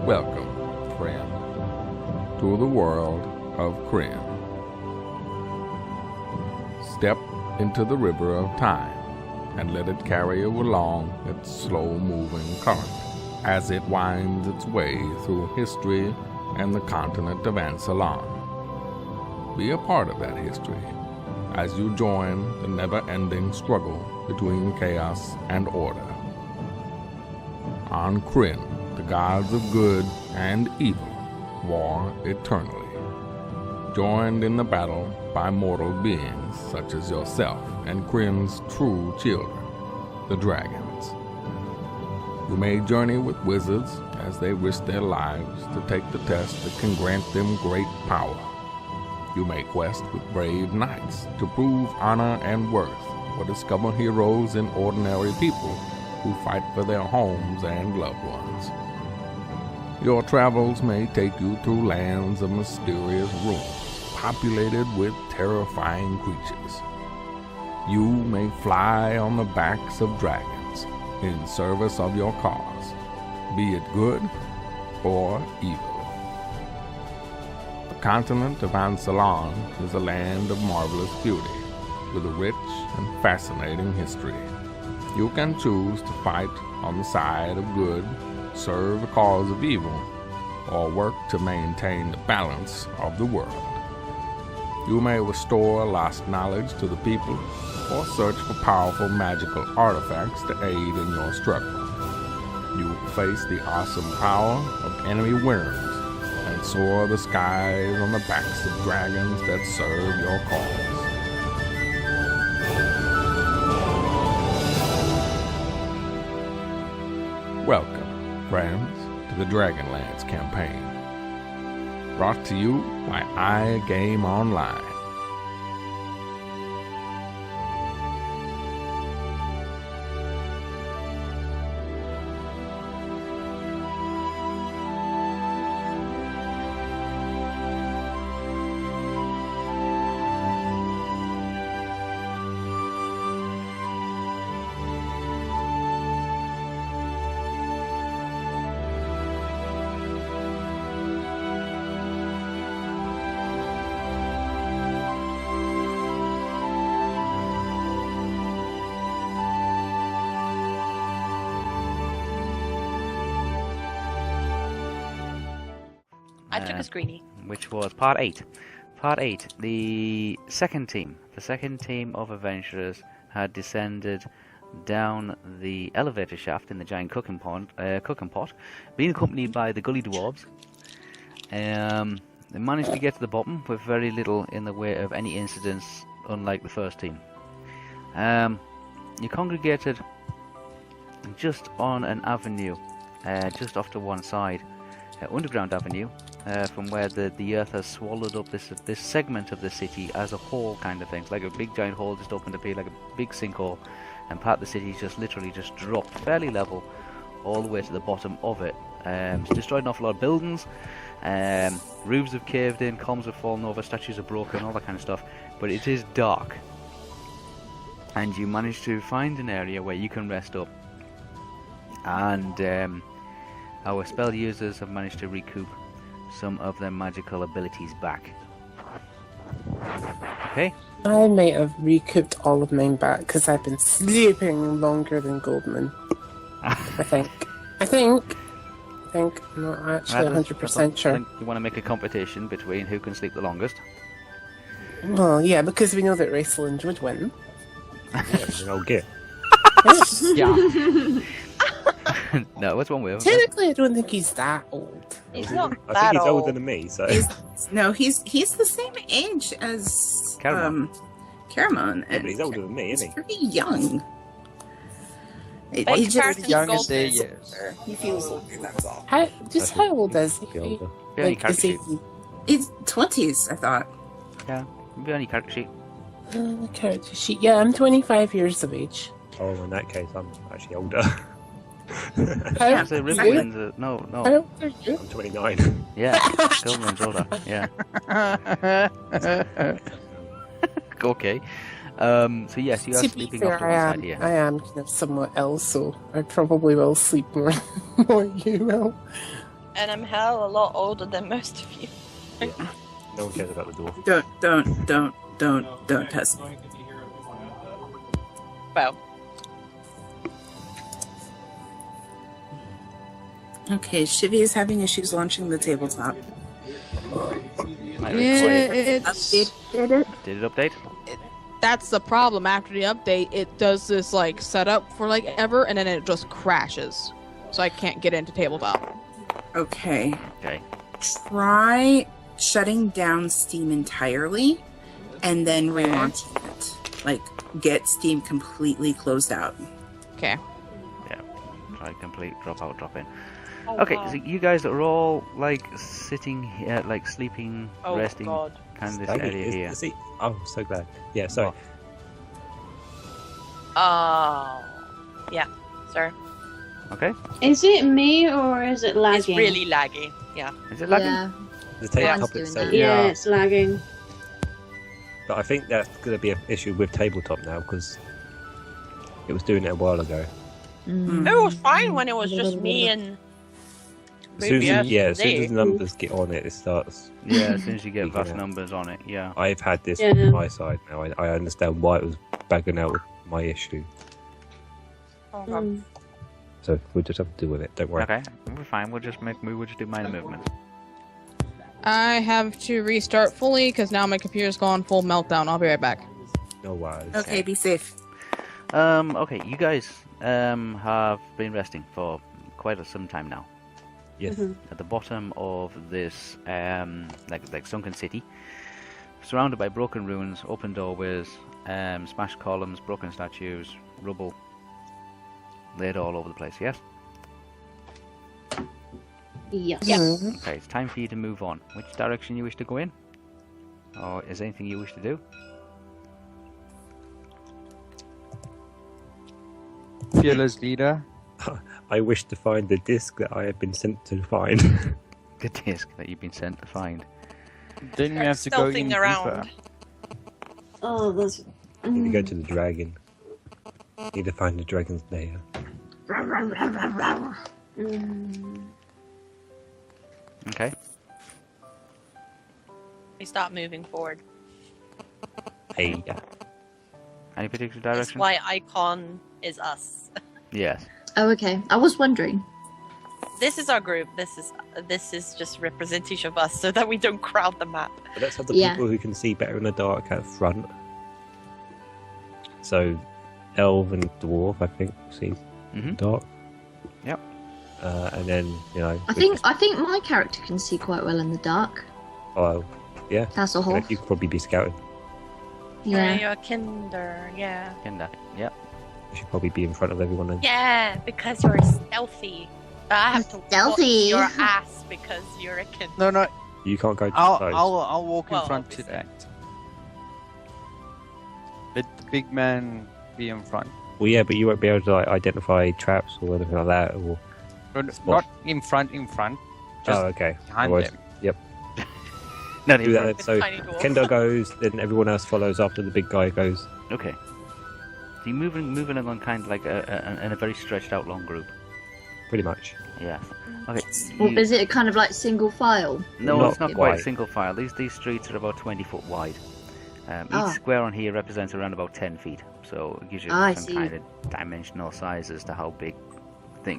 Welcome, friend, to the world of Kryn. Step into the river of time and let it carry you along its slow-moving current as it winds its way through history and the continent of Ansalon. Be a part of that history as you join the never-ending struggle between chaos and order. On Kryn, the gods of good and evil war eternally, joined in the battle by mortal beings such as yourself and Kryn's true children, the dragons. You may journey with wizards as they risk their lives to take the test that can grant them great power. You may quest with brave knights to prove honor and worth, or discover heroes and ordinary people who fight for their homes and loved ones. Your travels may take you through lands of mysterious ruins, populated with terrifying creatures. You may fly on the backs of dragons in service of your cause, be it good or evil. The continent of Ansalon is a land of marvelous beauty, with a rich and fascinating history. You can choose to fight on the side of good, serve a cause of evil, or work to maintain the balance of the world. You may restore lost knowledge to the people, or search for powerful magical artifacts to aid in your struggle. You will face the awesome power of enemy worms and soar the skies on the backs of dragons that serve your cause. Welcome, friends, to the Dragonlance campaign, brought to you by i-gameonline. I took a screenie. Which was part 8. Part 8, the second team of adventurers had descended down the elevator shaft in the giant cooking pot, being accompanied by the gully dwarves. They managed to get to the bottom with very little in the way of any incidents, unlike the first team. You congregated just on an avenue, just off to one side, underground avenue, from where the earth has swallowed up this segment of the city as a whole, kind of thing. It's like a big giant hole just opened to be like a big sinkhole, and part of the city just literally just dropped fairly level all the way to the bottom of it. It's destroyed an awful lot of buildings, roofs have caved in, columns have fallen over, statues have broken, all that kind of stuff, but it is dark, and you manage to find an area where you can rest up, and our spell users have managed to recoup some of their magical abilities back. Okay? I might have recouped all of mine back because I've been sleeping longer than Goldman. I think. I'm not actually 100% sure. You want to make a competition between who can sleep the longest? Well, yeah, because we know that Raceland would win. I'll get. Yeah. No, what's one way? Technically, I don't think he's that old. He's not I that think he's old. older than me, so. He's the same age as Caramon. Caramon. Yeah, but he's older than me, He's isn't he? pretty young. By He just comparison, young Gold as they is years. older. He feels older, that's all. How old is Be he? older. Be on your Like, character is he? sheet. He's 20s, I thought. Yeah, be on your character sheet. The character sheet. Yeah, I'm 25 years of age. Oh, in that case, I'm actually older. How Yeah, old So are exactly. you? Riverland's no. How old are you? I'm 29. Yeah, Goldman's older. Yeah. Okay. So yes, you are To be sleeping fair, off to one side here. I am kind of somewhat else, so I probably will sleep more than you will. And I'm hell a lot older than most of you. Yeah. No one cares about the dwarf. Don't test me. Well, Okay, Shivy is having issues launching the tabletop. Might Yeah, require- it's Updated it. Did it update? that's the problem. After the update, it does this like setup for like ever, and then it just crashes. So I can't get into tabletop. Okay. Okay. Try shutting down Steam entirely and then relaunching it. Like, get Steam completely closed out. Okay. Yeah. Try complete drop out, drop in. oh, Okay, wow. so you guys are all like sitting here, like sleeping, Oh resting, god. kind of this Daggy, area here. is he? Oh, I'm so glad. Yeah, sorry. Oh. Yeah, sir. Okay. Is it me or is it lagging? It's really laggy. Yeah. Is it lagging? Yeah, The tabletop mine's doing itself. that. Yeah, Yeah. it's lagging. But I think that's going to be an issue with tabletop now because it was doing it a while ago. Mm. It was fine when it was just me and As soon as, Ruby as soon as there. the numbers get on it, it starts. Yeah, as soon as you get Freaking vast out. numbers on it, yeah. I've had this Yeah. on my side now. I understand why it was bagging out with my issue. Oh, god. Mm. So we'll just have to deal with it. Don't worry. Okay, we're fine. We'll just do minor movements. I have to restart fully because now my computer's gone full meltdown. I'll be right back. No worries. Okay, be safe. Okay, you guys have been resting for quite some time now. Yes. Mhm. At the bottom of this like sunken city, surrounded by broken ruins, open doorways, smashed columns, broken statues, rubble laid all over the place. Yes. Yes. Okay, it's time for you to move on. Which direction you wish to go in, or is there anything you wish to do? Fearless leader. I wish to find the disc that I have been sent to find. The disc that you've been sent to find. Then we have to go in Stealthing around. deeper. Oh, that's. Need to go to the dragon. Need to find the dragon's lair. Mm. Okay. We start moving forward. Hey. Any particular That's direction? why icon is us. Yes. Oh, okay. I was wondering. This is our group. This is just representation of us so that we don't crowd the map. But let's have the Yeah. people who can see better in the dark at front. So, elf and dwarf, I think, see Mhm. dark. Yep. And then, you know. I think my character can see quite well in the dark. Oh, yeah. That's a whole. You could probably be scouting. Yeah. You're a kinder. Yeah. Kinda. Yep. You should probably be in front of everyone then. Yeah, because you're stealthy. But I have to Stealthy. watch your ass because you're a kinder. No, You can't go too I'll close. I'll walk in Well, front to obviously. that. Let the big man be in front. Well, yeah, but you won't be able to like, identify traps or anything like that. Or... Not in front. Just Oh, okay. behind Otherwise- them. Not Do in that front. then. So, Tiny dwarf. Kendo goes, then everyone else follows after the big guy goes. Okay. So you're moving along kind of like in a very stretched out long group. Pretty much. Yeah. Okay. Well, you- is it kind of like single file? No, Not it's not quite quite. single file. These streets are about 20 foot wide. Each Ah. square on here represents around about 10 feet. So it gives you I some see. kind of dimensional size as to how big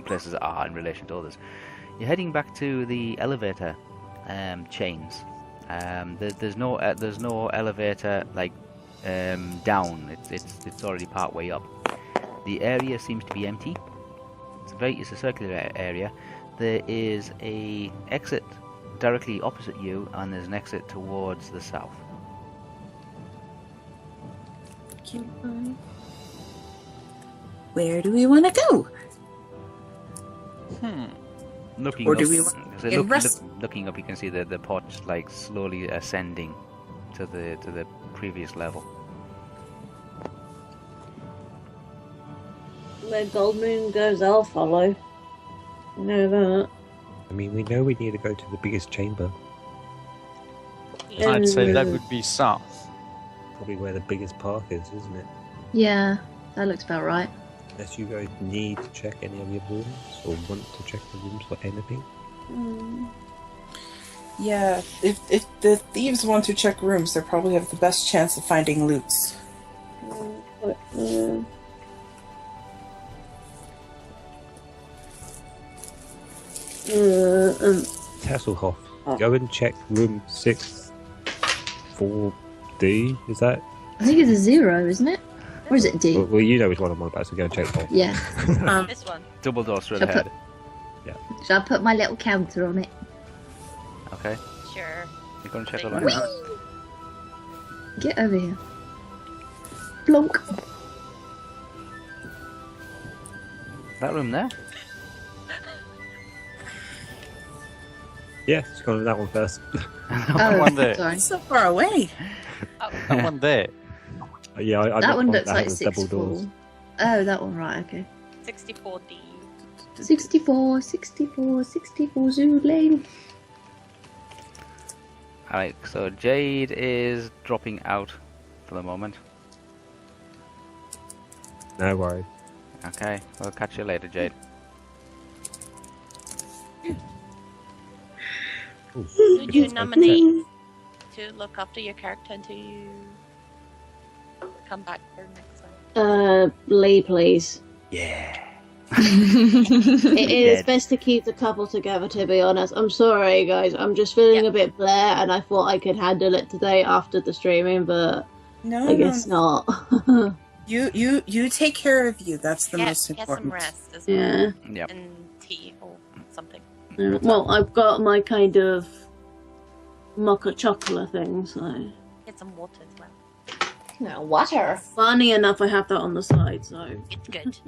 places are in relation to others. You're heading back to the elevator chains. There's no elevator like down. It's already part way up. The area seems to be empty. It's a circular area. There is a exit directly opposite you, and there's an exit towards the south. Where do we want to go? Looking Or up, do we so in rest- looking up, you can see the pot like slowly ascending to the previous level. Where Gold Moon goes, I'll follow. You know that. I mean, we know we need to go to the biggest chamber. I'd say that would be south. Probably where the biggest path is, isn't it? Yeah, that looks about right. Unless you guys need to check any of your rooms or want to check the rooms for anything. Yeah, if the thieves want to check rooms, they probably have the best chance of finding loots. Tasselhoff, go and check room 6-4D, is that? I think it's a 0, isn't it? Or is it D? Well, you know which one I'm on about, so go and check that. Yeah. This one. Double door straight Shall I ahead. Shall I put my little counter on it? Okay. Sure. You're going to check Whee! all that. Get over here. Blonk. That room there? Yeah, just go on that one first. That one there. Sorry. It's so far away. That one there. Yeah, I That one knocked looks on like with double 64. doors. Oh, that one, right, okay. 64D. 64 Zoo Lane. Alright, so Jade is dropping out for the moment. No worries. Okay, we'll catch you later, Jade. Who do you nominate to look after your character until you come back for next time? Lee, please. Yeah. It is Dead. best to keep the couple together, to be honest. I'm sorry, guys. I'm just feeling a bit blare, and I thought I could handle it today after the streaming, but No, I guess not. You take care of you. That's the most Get important. some rest as well. Yeah. Yep. And tea or something. Well, I've got my kind of mocha chocolate thing, so. Get some water as well. No, water. Funny enough, I have that on the side, so. It's good.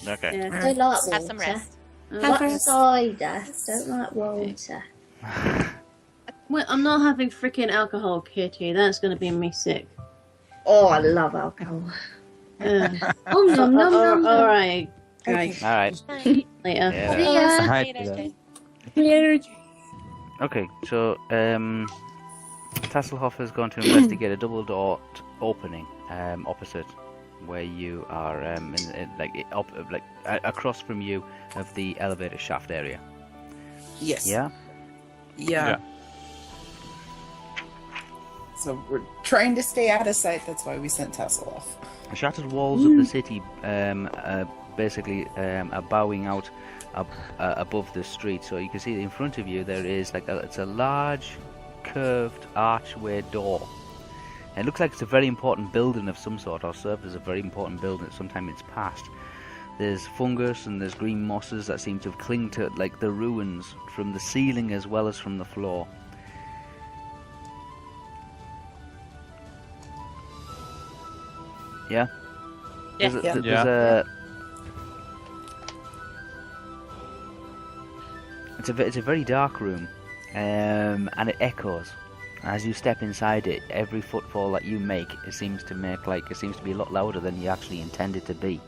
Okay. Yeah, don't like water. Have some rest. Like cider. Don't like water. Well, I'm not having freaking alcohol, Kitty. That's gonna be me sick. Oh, I love alcohol. Oh, no, no, no. Alright, great. Alright. Later. Yeah. Alright. Okay, so Tasselhoff is going to investigate a double door opening opposite where you are across from you of the elevator shaft area. Yes. Yeah? Yeah. So we're trying to stay out of sight. That's why we sent Tassel off. The shattered walls of the city basically are bowing out above the street. So you can see in front of you there is it's a large curved archway door. And it looks like it's a very important building of some sort, or served as a very important building at some time in its past. There's fungus and there's green mosses that seem to have clung to the ruins from the ceiling as well as from the floor. Yeah? Yeah. It's a very dark room, and it echoes. As you step inside it, every footfall that you make, it seems to be a lot louder than you actually intended to be.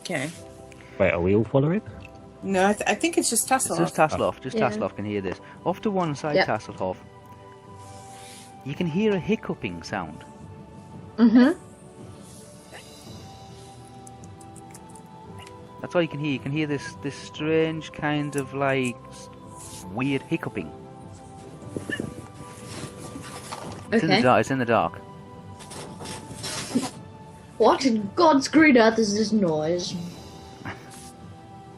Okay. Wait, are we all following? No, I think it's just Tassel. It's just Tasselhoff. Yeah. Tasselhoff can hear this. Off to one side, Yep. Tasselhoff. You can hear a hiccuping sound. Mm-hmm. That's all you can hear. You can hear this strange kind of weird hiccuping. It's in the Okay. dark. It's in the dark. What in God's green earth is this noise?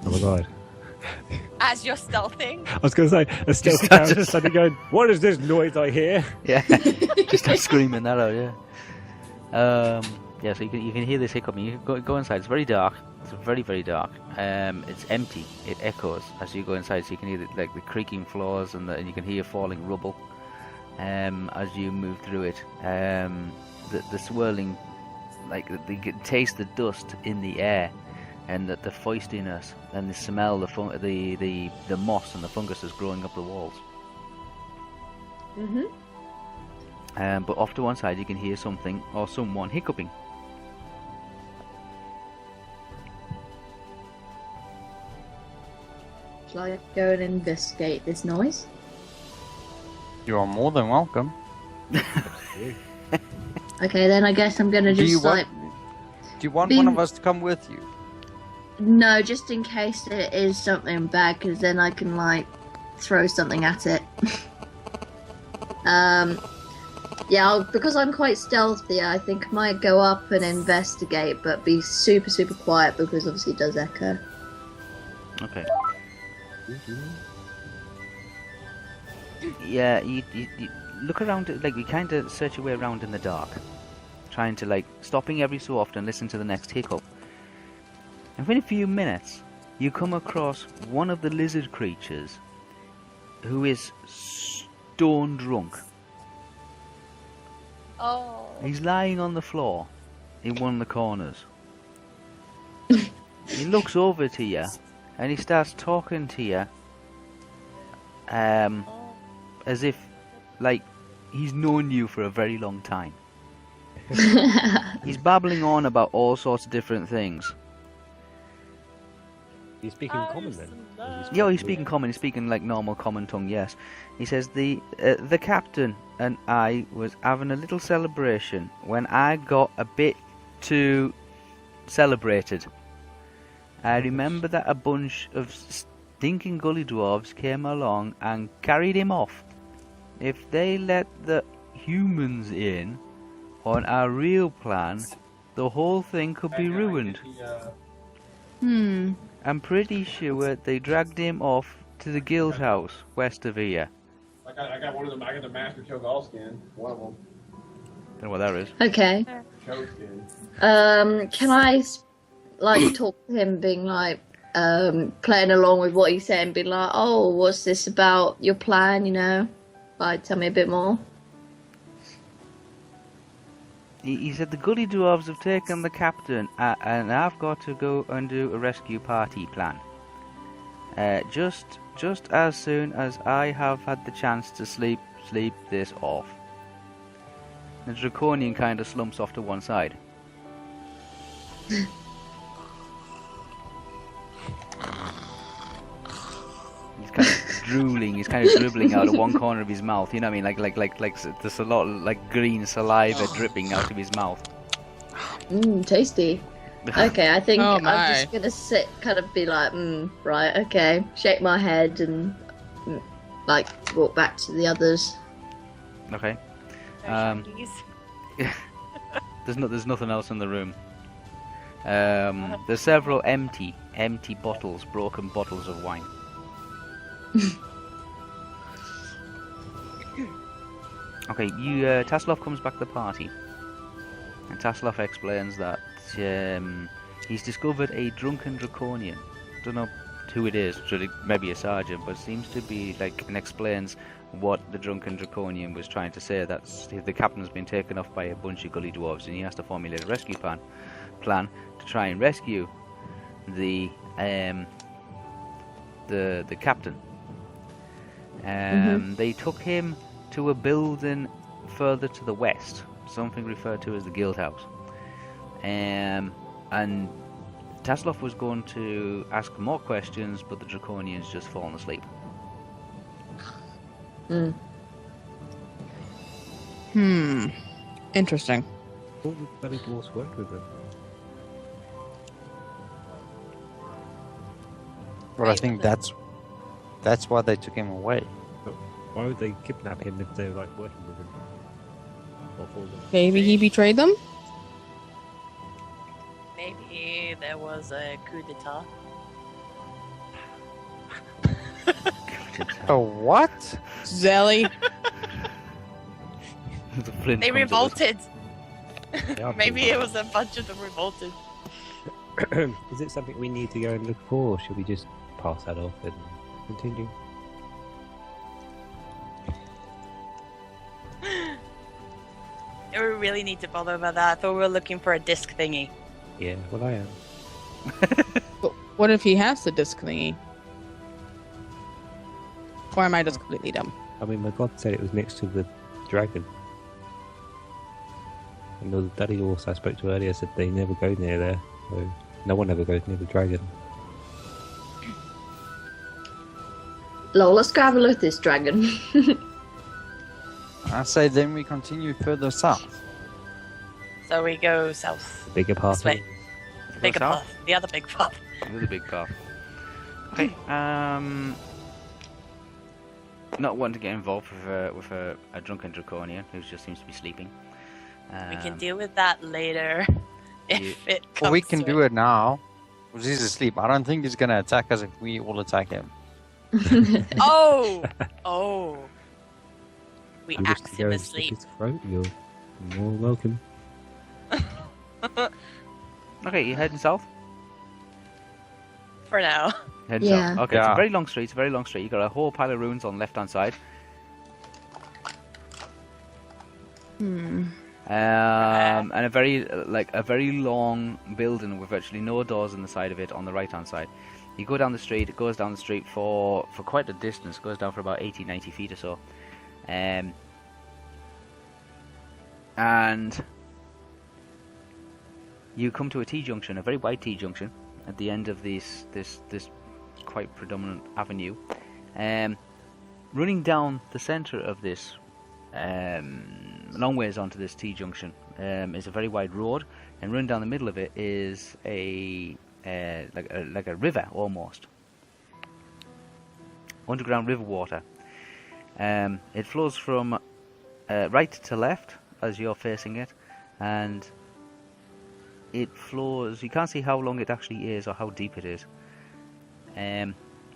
Oh my god. As you're stealthing. I was going to say, a stealth character suddenly going, what is this noise I hear? Yeah, just start screaming that out. Yeah. Yeah. So you can hear this hiccuping. You can go inside. It's very dark. It's very, very dark. It's empty. It echoes as you go inside. So you can hear the creaking floors and you can hear falling rubble. As you move through it, the swirling, you can taste the dust in the air, and the feistiness and the smell, the moss and the fungus is growing up the walls. Mm-hmm. But off to one side, you can hear something or someone hiccuping. Shall I go and investigate this noise? You are more than welcome. Okay, then I guess I'm gonna Do you just want one of us to come with you? No, just in case it is something bad, because then I can, like, throw something at it. Yeah, because I'm quite stealthy, I think I might go up and investigate, but be super, super quiet, because obviously it does echo. Okay. Yeah, you look around, like, you kind of search your way around in the dark. Trying to, like, stopping every so often, listen to the next hiccup. And within a few minutes, you come across one of the lizard creatures who is stone drunk. Oh. He's lying on the floor in one of the corners. He looks over to you and he starts talking to you as if, like, he's known you for a very long time. He's babbling on about all sorts of different things. He's speaking common then? Yeah, he's speaking common. He's speaking like normal common tongue. Yes, he says the captain and I was having a little celebration when I got a bit too celebrated. I remember that a bunch of stinking gully dwarves came along and carried him off. If they let the humans in on our real plan, the whole thing could be ruined. I'm pretty sure they dragged him off to the guild house west of here. I got one of them. I got the master Cho'Gall skin. One of them. Don't know what that is. Okay. Cho skin. Can I, like, talk to him, being like, playing along with what he's saying, being like, oh, what's this about your plan, you know? Like, tell me a bit more. He said the gully dwarves have taken the captain, and I've got to go and do a rescue party plan. Just as soon as I have had the chance to sleep this off. The draconian kind of slumps off to one side. He's kind of drooling. He's kind of dribbling out of one corner of his mouth. You know what I mean? Like there's a lot of, like, green saliva dripping out of his mouth. Tasty. Okay, I think Oh I'm my. just gonna sit, kind of be like, right, okay, shake my head and like walk back to the others. Okay. There's nothing else in the room. There's several empty bottles, broken bottles of wine. Okay, Tasselhoff comes back to the party, and Tasselhoff explains that he's discovered a drunken draconian. Don't know who it is, really, maybe a sergeant, but seems to be like, and explains what the drunken draconian was trying to say. That the captain's been taken off by a bunch of gully dwarves, and he has to formulate a rescue plan to try and rescue the captain. They took him to a building further to the west, something referred to as the guild house. And Tasselhoff was going to ask more questions, but the draconian's just fallen asleep. Interesting. All the bloody dwarves worked with them. Well, I think that's why they took him away. But why would they kidnap him if they were, like, working with him? Or for them? Maybe he betrayed them? Maybe there was a coup d'etat. Oh, what? Zelly. The flint They comes at us. revolted. Yeah, Maybe it was a bunch of them revolted. Is it something we need to go and look for, or should we just pass that off and continue? Do we really need to bother about that? I thought we were looking for a disc thingy. Yeah, well, I am. But what if he has the disc thingy? Or am I just completely dumb? I mean, my god said it was next to the dragon. And the daddy horse I spoke to earlier said they never go near there. So no one ever goes near the dragon. Lol, let's go have a look at this dragon. I say then we continue further south. So we go south. The bigger path. This way. The bigger south? path. The other big path. Really big cough. Okay. Not wanting to get involved with a drunken draconian who just seems to be sleeping. We can deal with that later if it comes. Well, we can do it now. Because he's asleep. I don't think he's going to attack us if we all attack him. Oh! We You axe just him go asleep. his throat, you're more welcome. Okay, you heading south? For now. Heading Yeah. south. Okay, it's Yeah. a very long street. It's a very long street. You got a whole pile of ruins on the left-hand side. And a very long building with virtually no doors on the side of it on the right-hand side. You go down the street. It goes down the street for quite a distance. It goes down for about 80, 90 feet or so. And you come to a T-junction, a very wide T-junction, at the end of this quite predominant avenue. Running down the centre of this, long ways onto this T-junction, is a very wide road, and running down the middle of it is like a river almost, underground river water. It flows from right to left as you're facing it, and it flows. You can't see how long it actually is or how deep it is,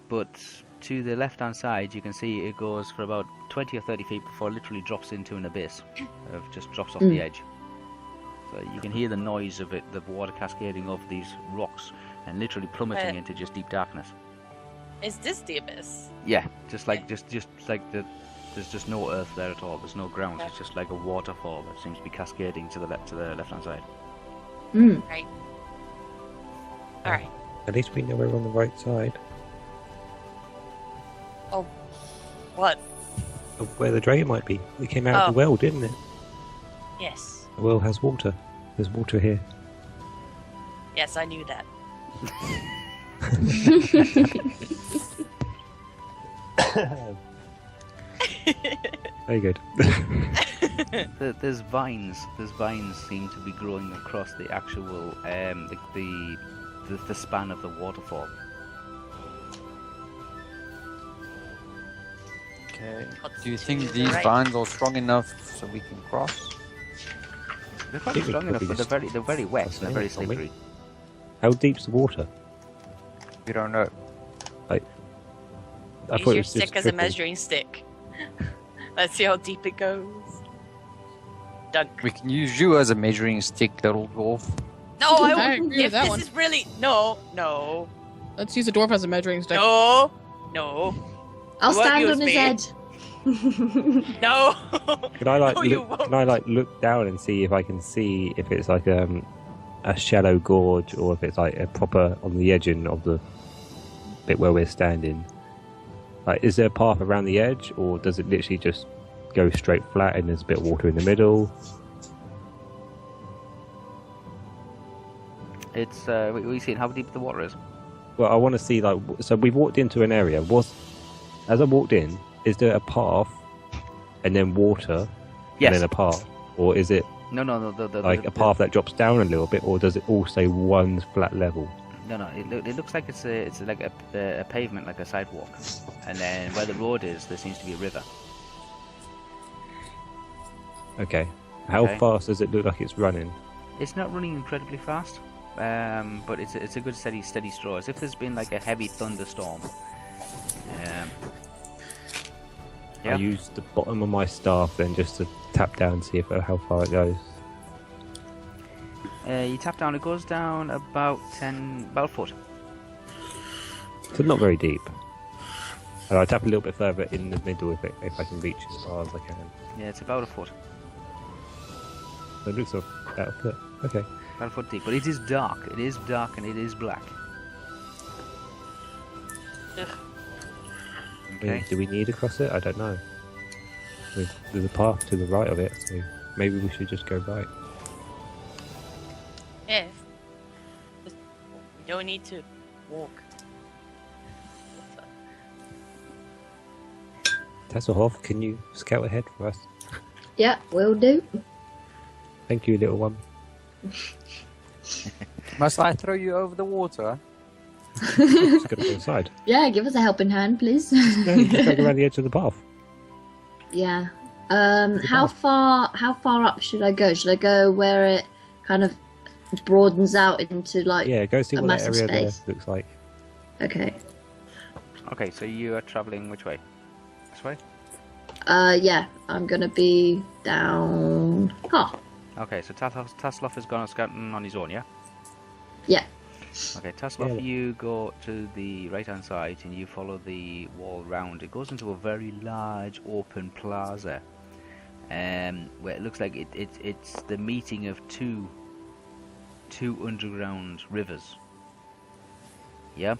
but to the left hand side you can see it goes for about 20 or 30 feet before it literally drops into an abyss. It just drops off the edge, so you can hear the noise of it, the water cascading off these rocks and literally plummeting into just deep darkness. Is this the abyss? Yeah, just like there's just no earth there at all. There's no ground. It's just like a waterfall that seems to be cascading to the left hand side. Right. Alright. At least we know we're on the right side. Oh. What? Of where the dragon might be. We came out of the well, didn't it? Yes. The well has water. There's water here. Yes, I knew that. Very good. There's vines. There's vines seem to be growing across the actual the span of the waterfall. Okay. What's Do you to think the these right? vines are strong enough so we can cross? They're probably think we strong enough, probably but they're very wet just and they're very cross it, aren't we? slippery. How deep's the water? We don't know. I Use thought it your was just stick as a trickle. measuring stick. Let's see how deep it goes. Dunk. We can use you as a measuring stick, little dwarf. No, I I won't. agree with If that this one. is really no. Let's use a dwarf as a measuring stick. No. I'll You won't stand use on his me. head. No. Can I No, you won't. can I look down and see if I can see if it's like a shallow gorge or if it's like a proper on the edging of the bit where we're standing? Like, is there a path around the edge, or does it literally just go straight flat and there's a bit of water in the middle? It's we see how deep the water is. Well, I want to see, like, so we've walked into an area. As I walked in, is there a path and then water Yes. and then a path, or is it No. like a path that drops down a little bit, or does it all stay one flat level? No. It looks like it's like a pavement, like a sidewalk, and then where the road is, there seems to be a river. Okay. How Okay. fast does it look like it's running? It's not running incredibly fast, but it's a good steady stroll. As if there's been like a heavy thunderstorm. I Yeah. use the bottom of my staff then just to tap down and see how far it goes. You tap down, it goes down about a foot. So not very deep. And I tap a little bit further in the middle if I can reach as far as I can. Yeah, it's about a foot. So it looks like about a foot. Okay. About a foot deep, but it is dark. It is dark and it is black. Ugh. Okay. Do we need to cross it? I don't know. There's a path to the right of it, so maybe we should just go right. Yes. We don't need to walk. Tasselhoff, can you scout ahead for us? Yeah, will do. Thank you, little one. Must I throw you over the water? Just gotta go inside. Yeah, give us a helping hand, please. No, you just go around the edge of the path. Yeah. How far up should I go? Should I go where it kind of broadens out into like Yeah, go see a what that massive area there space? looks like. Okay. Okay, so you are travelling which way? This way? Yeah, I'm gonna be down. Oh, Okay, so Tasloff has gone scouting on his own, yeah? yeah. Okay, Tasloff, Yeah. you go to the right-hand side and you follow the wall round. It goes into a very large open plaza, where it looks like it's the meeting of two underground rivers. Yeah.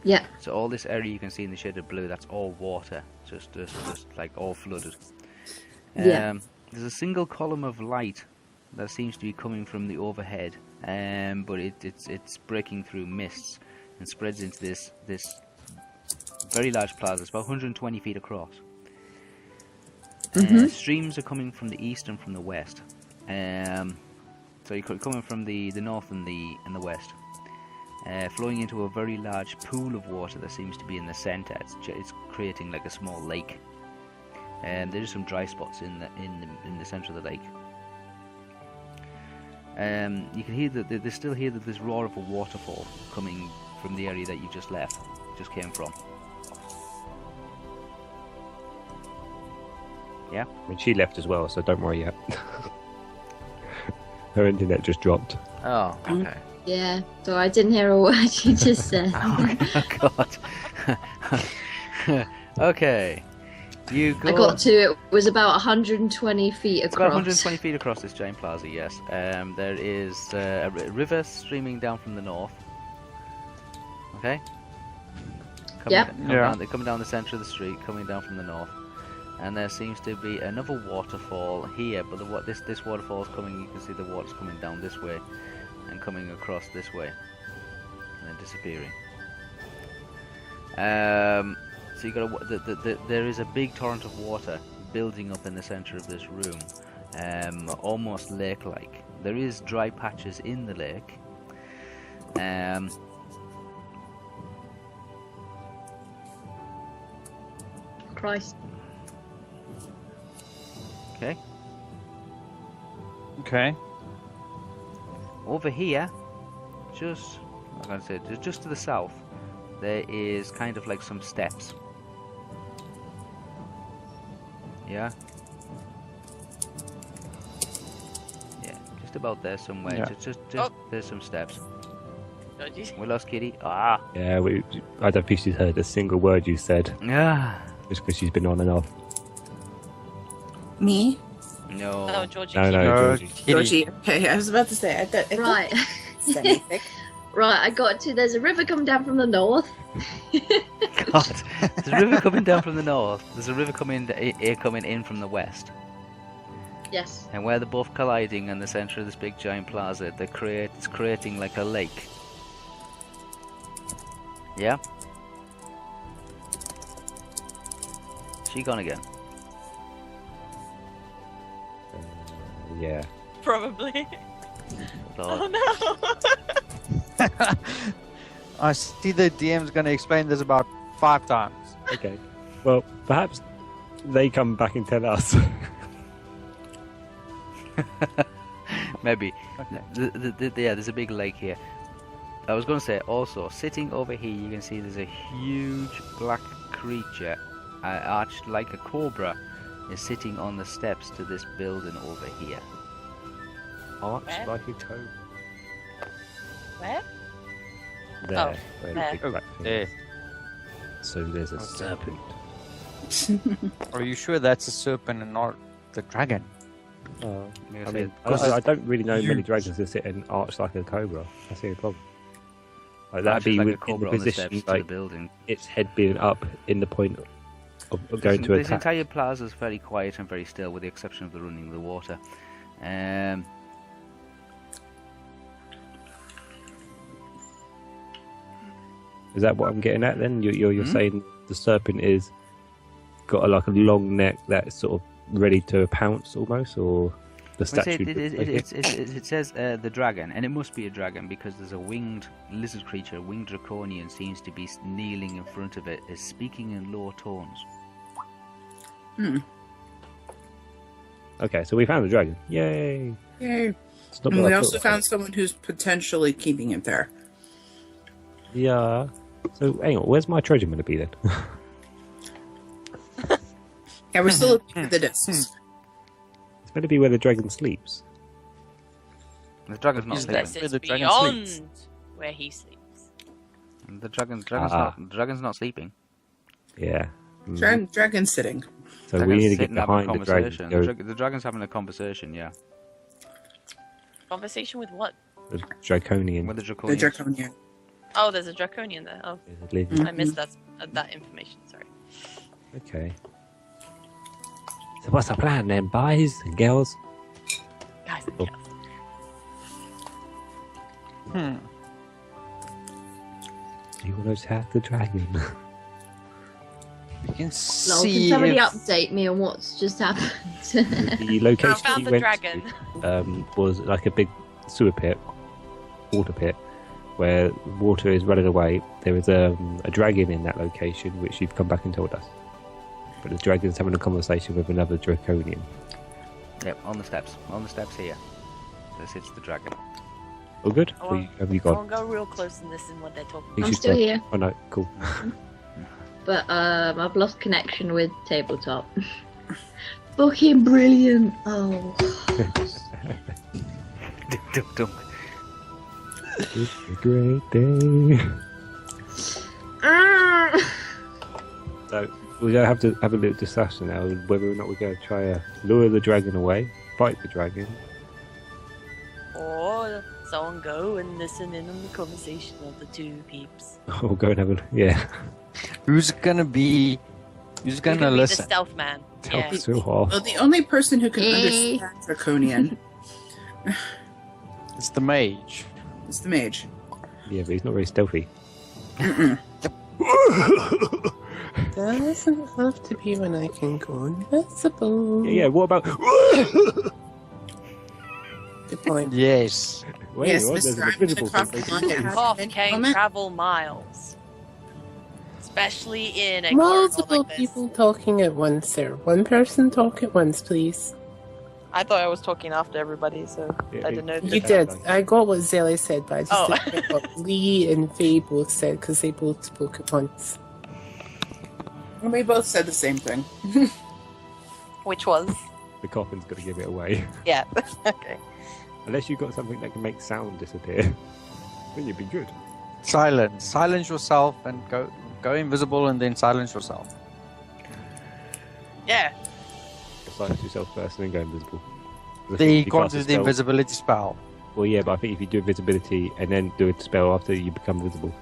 Yeah. So all this area you can see in the shaded blue, that's all water, just like all flooded. Yeah. There's a single column of light that seems to be coming from the overhead, but it's breaking through mists and spreads into this very large plaza. It's about 120 feet across. Streams are coming from the east and from the west. So you're coming from the north and the west. Flowing into a very large pool of water that seems to be in the center. It's creating like a small lake. There's some dry spots in the center of the lake. You can hear they still hear this roar of a waterfall coming from the area that you just came from. Yeah. I mean, she left as well, so don't worry yet. Her internet just dropped. Oh, okay. Yeah. So I didn't hear a word you just said. Oh God. Okay. You go. I got to it was about 120 feet It's about across. 120 feet across this giant plaza, yes. There is a river streaming down from the north. Okay? They're coming down the centre of the street, coming down from the north. And there seems to be another waterfall here, but this waterfall is coming, you can see the water's coming down this way and coming across this way and then disappearing. So you got there is a big torrent of water building up in the center of this room, almost lake-like. There is dry patches in the lake. Christ. Okay. Okay. Over here, just to the south, there is kind of like some steps. Yeah. Yeah, just about there somewhere. Yeah. Just there's some steps. Dodgy. We lost Kitty. Ah. Yeah, I don't think she's heard a single word you said. Yeah. Just because she's been on and off. Me? No. No, Georgie. No, Georgie. Georgie. Okay, I was about to say. Right. Semi-thick. Right, I got to. There's a river coming down from the north. God, there's a river coming down from the north. There's a river coming in from the west. Yes. And where they're both colliding in the center of this big giant plaza, it's creating like a lake. Yeah? She gone again? Yeah. Probably. Lord. Oh no! I see the DM's going to explain this about 5 times. Okay. Well, perhaps they come back and tell us. Maybe. Okay. Yeah, there's a big lake here. I was going to say also, sitting over here, you can see there's a huge black creature, arched like a cobra, is sitting on the steps to this building over here. Arched Where? like a cobra. Where? There. Oh, where the there. big black thing There. is. So there's a Okay. serpent. Are you sure that's a serpent and not the dragon? Oh, You I can mean, see I don't really know you- many dragons that sit and arch like a cobra. That's the only problem. Like it that'd be like a in cobra the on the position, steps to like the building. its head being up in the point of going to This attack. entire plaza is very quiet and very still, with the exception of the running of the water. Is that what I'm getting at then? You're Hmm? saying the serpent is got like a long neck that's sort of ready to pounce almost, or The statue. It says the dragon, and it must be a dragon because there's a winged lizard creature, winged draconian, seems to be kneeling in front of it, is speaking in low tones. Okay, so we found the dragon. Yay! Yay. It's not And what we I also thought. found someone who's potentially keeping it there. Yeah. So hang on, where's my treasure going to be then? Yeah, we're still looking for the discs. It's going to be where the dragon sleeps. The dragon's not sleeping. Unless it's the dragon beyond sleeps. where he sleeps. The dragon's not sleeping. Yeah. Mhm. Dragon sitting. So Dragon's we need to get sitting having a behind the dragon. conversation. The dragon's having a conversation, yeah. Conversation with what? The draconian. With the The draconian. draconian. Oh, there's a draconian there. Oh, Living. I missed that information. Sorry. Okay. So what's the plan then, boys and girls? Guys, Oh. You want to attack the dragon? You can Lol, see. can somebody if- update me on what's just happened? The location I found we the went dragon. to was like a big sewer pit, water pit, where water is running away. There is a dragon in that location, which you've come back and told us. But the dragon's having a conversation with another draconian. Yep, on the steps. On the steps here. There sits the dragon. All good? I Or won't- have you I gone? won't go real close and listen what they're talking You I'm should still go. here. Oh no, cool. But I've lost connection with tabletop. Fucking brilliant! Oh, Dum. It's a great day. So we're gonna have to have a little discussion now whether or not we're going to try to lure the dragon away, fight the dragon. Or someone go and listen in on the conversation of the two peeps. Or go and have a Who's gonna You're gonna be the listen? stealth man. Yeah. Tell so hard. Well, the only person who can Hey. understand draconian It's the mage. is the mage. Yeah, but he's not very stealthy. Doesn't have to be when I can go invisible. Yeah, what about? Good point. Yes. Wait, Yes, what? Mr. There's an I'm gonna invisible cough thing. on it. Cough Any can moment? travel miles. Especially in a corridor Multiple like this. people talking at once, sir. One person talk at once, please. I thought I was talking after everybody, so Yeah, I didn't know. You that- did. I got what Zelly said, but I just Oh. didn't get what Lee and Faye both said because they both spoke at once. And we both said the same thing. Which was? The coffin's got to give it away. Yeah. Okay. Unless you've got something that can make sound disappear, then you'd be good. Silence yourself and go invisible and then silence yourself. Yeah. Silence yourself first and then go invisible. 'Cause I think Then you if can't cast a do the spell- invisibility spell. Well, yeah, but I think if you do invisibility and then do a spell after you become visible.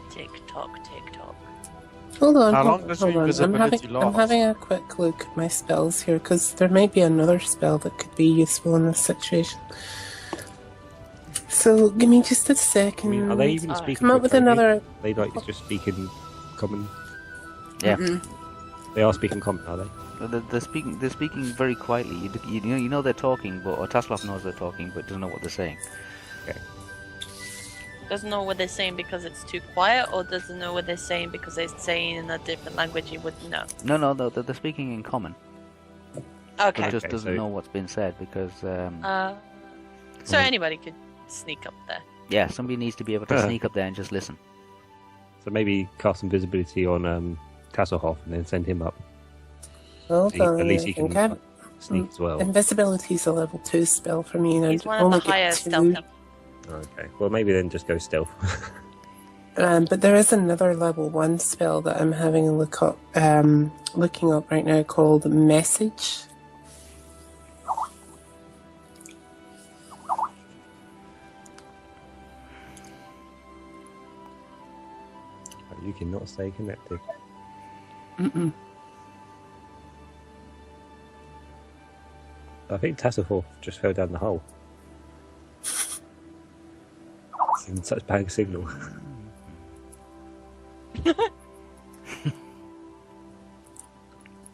Tick tock, tick tock. Hold on, How hold long on, does hold your on. invisibility I'm last? having a quick look at my spells here because there might be another spell that could be useful in this situation. So give me just a I second. mean, are they even Alright. speaking? Come up with Draconian? another. Are they like just speaking common? Yeah. They are speaking common, are they? They're speaking very quietly. You know they're talking, but Taslov knows they're talking, but doesn't know what they're saying. Doesn't know what they're saying because it's too quiet, or doesn't know what they're saying because they're saying in a different language you wouldn't know. No, they're speaking in common. But Okay. just Okay, doesn't so- know what's been said because So anybody could sneak up there. yeah, somebody needs to be able to Uh-huh. sneak up there and just listen. So maybe cast some visibility on Tasselhoff and then send him up. Hold on. At least he I can think I've- sneak as well. Invisibility is a level 2 spell for me, and He's I one of only the higher get stealth. 2. Okay. Well, maybe then just go stealth. But there is another level 1 spell that I'm having a look up, looking up right now called Message. You cannot stay connected. I think Tasselhoff just fell down the hole. It's in such bad signal.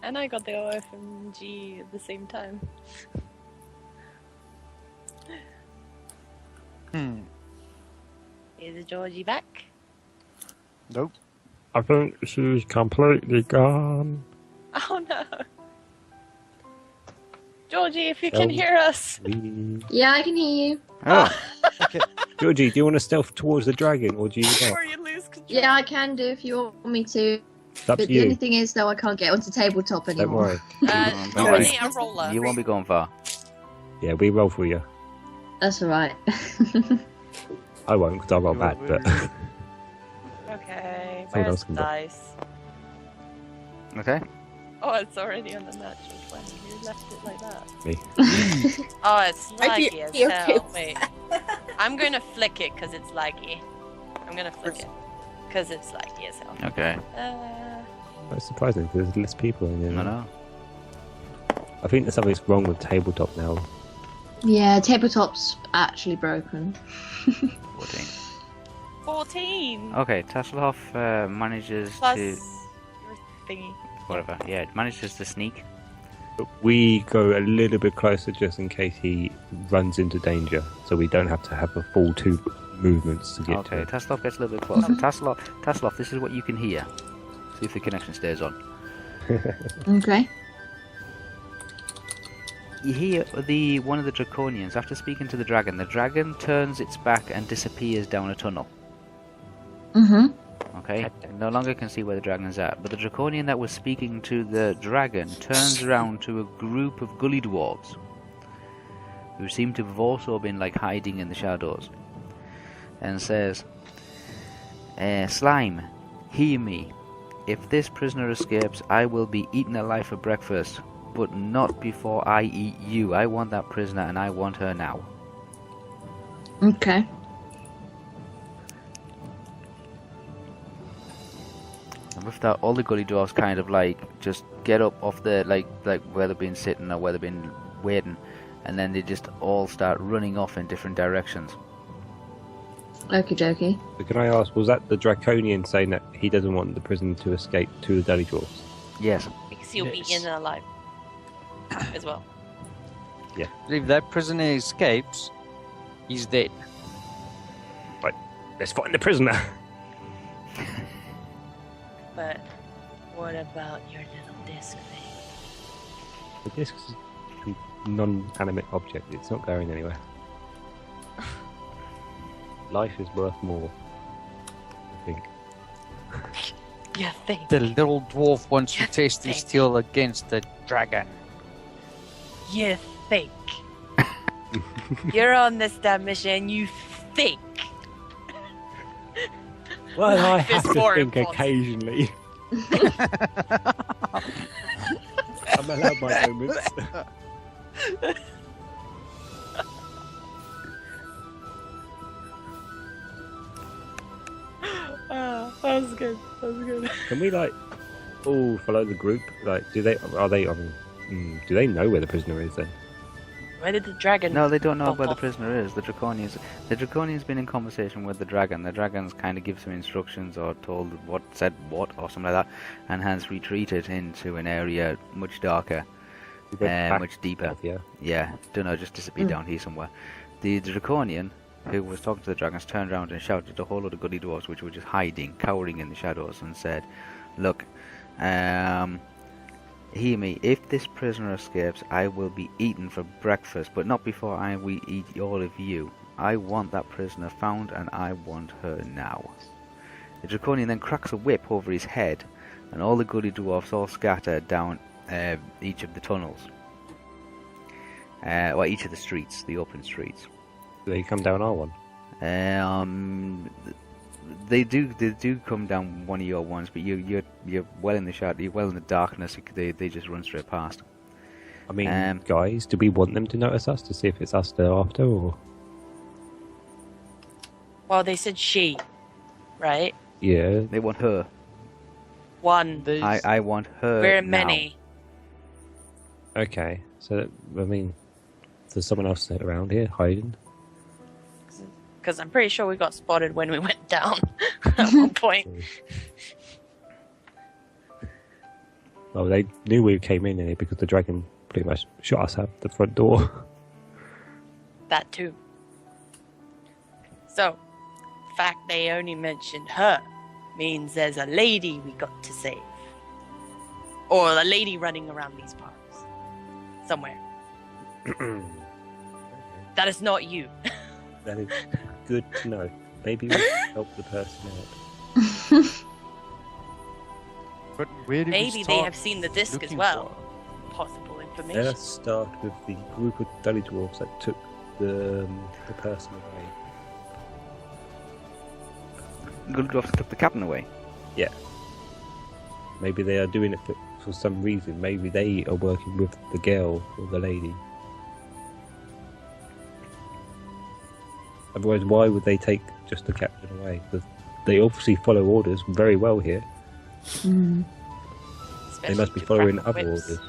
And I got the OFMG at the same time. Is Georgie back? Nope. I think she's completely gone. Oh no. Georgie, if you can hear us. Yeah, I can hear you. Oh, Okay. Georgie, do you want to stealth towards the dragon, or do you not? Or you lose control. Yeah, I can do if you want me to. It's up But to the you. only thing is, though, I can't get onto tabletop Don't anymore. worry. Don't You worry. need a roller. You won't be going far. Yeah, we roll for you. That's alright. I won't, because I roll bad, but... Okay, Someone where's else the can do it. dice? Okay. Oh, it's already on the natural 20. You left it like that. Me. Oh, it's Are you- laggy as you hell. okay with Wait. I'm gonna flick it because it's laggy. I'm gonna flick it because it's laggy as hell. Okay. That's surprising, because there's less people in there. No, no. I think there's something wrong with tabletop now. Yeah, tabletop's actually broken. 14. 14! Okay, Tasselhoff manages Plus to... your thingy. Whatever. Yeah, manages to sneak. But we go a little bit closer just in case he runs into danger, so we don't have to have a full 2 movements to get Okay, to him. Tasselhoff gets a little bit closer. Tasselhoff, this is what you can hear. See if the connection stays on. Okay. You hear one of the Draconians, after speaking to the dragon turns its back and disappears down a tunnel. Mm-hmm. Okay? You no longer can see where the dragon's at, but the Draconian that was speaking to the dragon turns around to a group of gully dwarves who seem to have also been like hiding in the shadows and says, Slime, hear me. If this prisoner escapes, I will be eaten alive for breakfast, but not before I eat you. I want that prisoner and I want her now. Okay. And with that, all the gully dwarves kind of like just get up off the like where they've been sitting or where they've been waiting, and then they just all start running off in different directions. Okie dokie. But can I ask, was that the Draconian saying that he doesn't want the prison to escape to the Gully Dwarves? Yes. Because you'll be Yes. in alive. As well. If that prisoner escapes, he's dead. Let's find the prisoner! But what about your little disc thing? The disc is a non-animate object, it's not going anywhere. Life is worth more, I think. You think? The little dwarf wants to test his steel against the dragon. You think? You're on this damn mission, you think? Well, I Life is have to more think important. occasionally. I'm allowed my moments. Oh, that was good. That was good. Can we all follow the group? Do they know where the prisoner is then? Where did the dragon? No, they don't know pop where the off? prisoner is. The Draconian's been in conversation with the dragon. The dragon's kind of gives him instructions or told what said what or something like that, and has retreated into an area much darker, We went back much deeper. south, yeah. Yeah, don't know, just disappeared down here somewhere. The Draconian, who was talking to the dragons, turned around and shouted to a whole lot of gully dwarves, which were just hiding, cowering in the shadows, and said, "Look, hear me. If this prisoner escapes, I will be eaten for breakfast, but not before we eat all of you. I want that prisoner found, and I want her now." The Draconian then cracks a whip over his head, and all the gully dwarfs all scatter down each of the tunnels. Well, each of the streets, the open streets. Do they come down our one? They do come down one of your ones, but you're well in the shadow, you're well in the darkness. They just run straight past. I mean, guys, do we want them to notice us to see if it's us they're after, or? Well, they said she, right? Yeah. They want her. One. I want her. We're now. many. Okay, so, I mean, there's someone else around here hiding. Because I'm pretty sure we got spotted when we went down at one point. Well, they knew we came in here because the dragon pretty much shot us out the front door. That too. So, the fact they only mentioned her means there's a lady we got to save. Or a lady running around these parts. Somewhere. That is not you. That is good to know. Maybe we can help the person out. But where do we Maybe they start have seen the disc as looking well. Possible Let information. us start with the group of Dully Dwarfs that took the person away. Good Dwarfs took the captain away. Yeah. Maybe they are doing it for some reason. Maybe they are working with the girl or the lady. Otherwise, why would they take just the captain away? They obviously follow orders very well here. Mm. They must be Especially to following crack other whips. orders.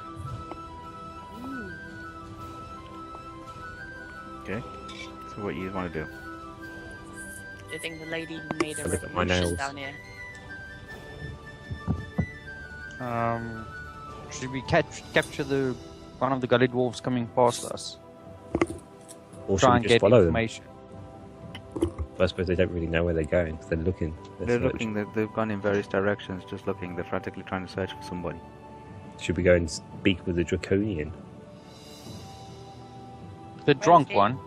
Okay. So what you want to do? Do you think the lady made a Look at my revolution nails. down here? Should we capture one of the gully dwarves coming past us? Or should Try we and just get follow them? information. I suppose they don't really know where they're going. They're looking. They're searching. looking. They've gone in various directions, just looking. They're frantically trying to search for somebody. Should we go and speak with the Draconian? The drunk he? one.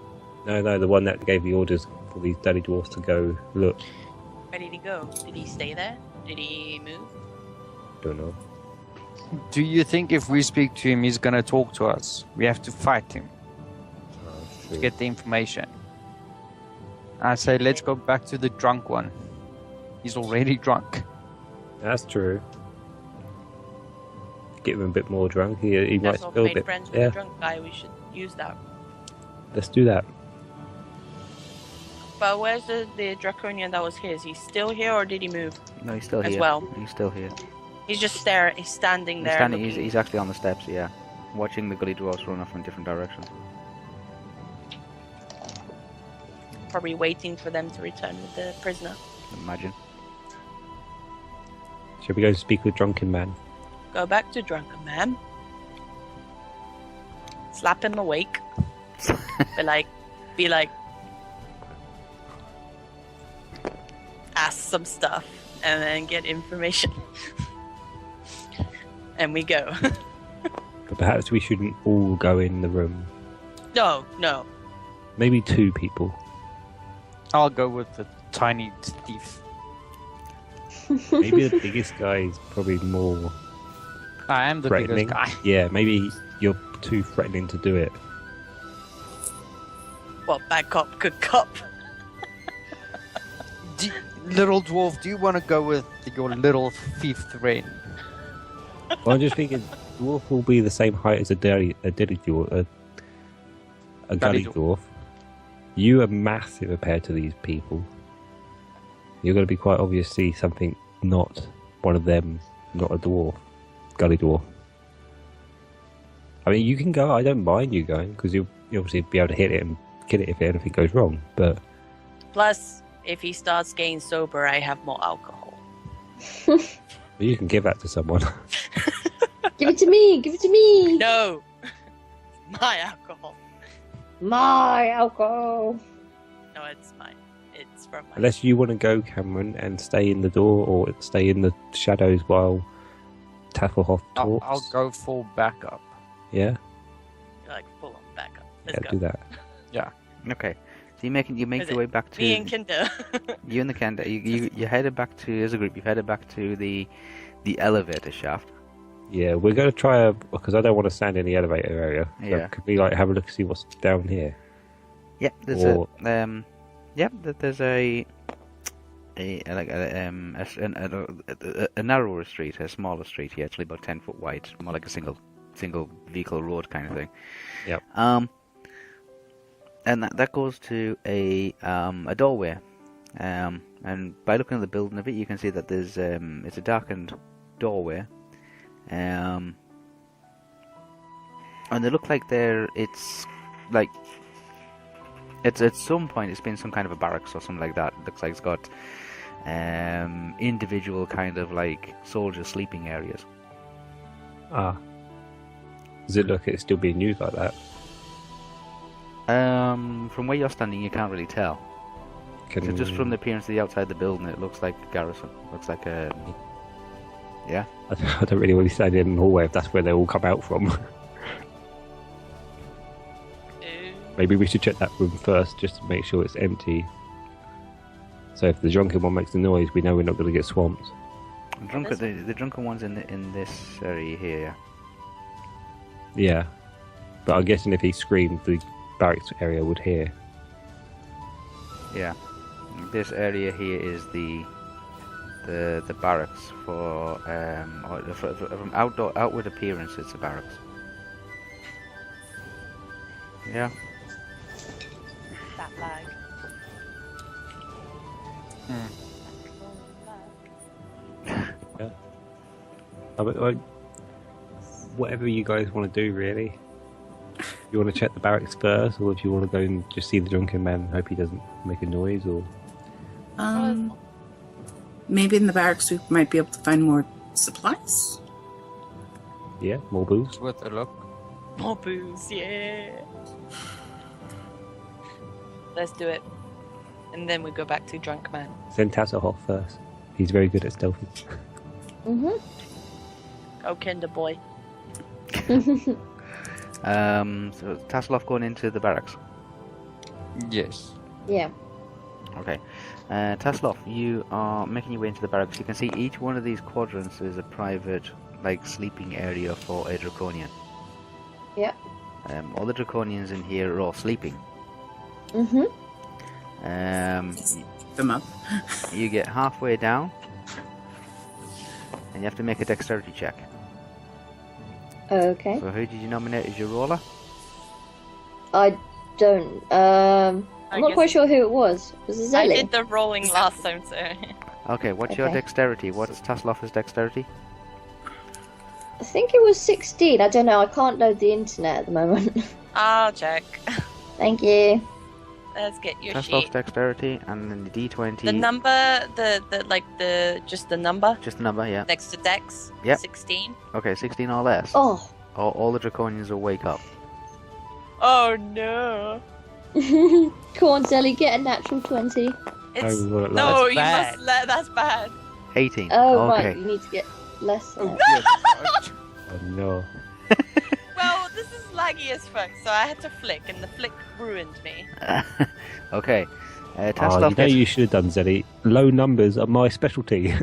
No, the one that gave the orders for these Dully Dwarfs to go look. Where did he go? Did he stay there? Did he move? Don't know. Do you think if we speak to him, he's gonna talk to us? We have to fight him to get the information. I say, let's go back to the drunk one. He's already drunk. That's true. Get him a bit more drunk. He might That's all spill a made bit. friends with Yeah, the drunk guy. We should use that. let's do that. But where's the Draconian that was here? Is he still here or did he move? No, he's still As here. well. He's still here. He's just staring. He's standing He's there. standing. looking- He's actually on the steps. Yeah, watching the gully dwarfs run off in different directions. probably waiting for them to return with the prisoner. Imagine. Shall we go speak with Drunken Man? Go back to Drunken Man. Slap him awake. be like, ask some stuff and then get information. And we go. But perhaps we shouldn't all go in the room. No. Maybe 2 people. I'll go with the tiny thief. Maybe the biggest guy is probably more I am the threatening. biggest guy. Yeah, maybe you're too threatening to do it. Well, bad cop, good cop. Little dwarf, do you want to go with your little thief friend? Well, I'm just thinking, dwarf will be the same height as a gully dwarf. A gully dwarf. You are massive compared to these people. You're going to be quite obviously something not one of them, not a dwarf, gully dwarf. I mean, you can go. I don't mind you going because you'll obviously be able to hit it and kill it if anything goes wrong. But Plus, if he starts getting sober, I have more alcohol. you can give that to someone. Give it to me! Give it to me! No! My alcohol. My alcohol! No, it's mine. It's from my... Unless you want to go, Cameron, and stay in the door or stay in the shadows while Tafflehoff talks. I'll go full backup. Yeah? Like, full on backup. Let's Yeah, go. do that. Yeah. Okay. So you make your way back to Me and Kinder. you and the Kenda. You headed back to, as a group. You've headed back to the elevator shaft. Yeah, we're going to try because I don't want to stand in the elevator area. So Yeah. could we have a look see what's down here? Yeah, there's there's a narrower street, a smaller street here, actually about 10 foot wide, more like a single vehicle road kind of thing. Yep. And that goes to a doorway. And by looking at the building of it, you can see that there's it's a darkened doorway. And they look like it's like It's at some point it's been some kind of a barracks or something like that. It looks like it's got individual kind of like soldier sleeping areas. Ah. Does it look it's still being used like that? From where you're standing, you can't really tell. So just from the appearance of the outside of the building, it looks like a garrison. Looks like a... Yeah? I don't really want to be standing in the hallway if that's where they all come out from. Maybe we should check that room first, just to make sure it's empty. So if the drunken one makes the noise, we know we're not going to get swamped. The drunken one's in this area here. Yeah. But I'm guessing if he screamed, the barracks area would hear. Yeah. This area here is the barracks for from outward appearance, it's a barracks. Yeah. That lag. Yeah. Like, whatever you guys want to do, really. You want to check the barracks first, or do you want to go and just see the drunken man and hope he doesn't make a noise, or? Maybe in the barracks we might be able to find more supplies. Yeah, more booze. Worth a look. More booze, yeah. Let's do it. And then we go back to Drunk Man. Send Tasselhoff first. He's very good at stealthing. Go Kinder Boy. So Tasselhoff going into the barracks. Yes. Yeah. Okay. Tasselhoff, you are making your way into the barracks. You can see each one of these quadrants is a private, like, sleeping area for a Draconian. Yeah. All the Draconians in here are all sleeping. Mhm. Them up. You get halfway down, and you have to make a dexterity check. Okay. So who did you nominate as your roller? I don't. I'm not quite sure who it was. Was it I Zelly? did the rolling last time, so. Okay, what's your Okay. dexterity? What's Tasselhoff's dexterity? I think it was 16. I don't know. I can't load the internet at the moment. I'll check. Thank you. Let's get your Tasselhoff's sheet. dexterity, and then the D20. The number, just the number Just the number, yeah. next to Dex. Yep. 16. Okay, 16 or less. Oh. All the Draconians will wake up. Oh no. Come on, Zelly, get a natural 20. It's Oh, no, that's you bad. must let. That's bad. 18. Oh, okay. right. You need to get less than it. Oh no. Well, this is laggy as fuck, so I had to flick, and the flick ruined me. Okay. Oh, Tasselhoff you know gets... you should have done, Zeddy. Low numbers are my specialty.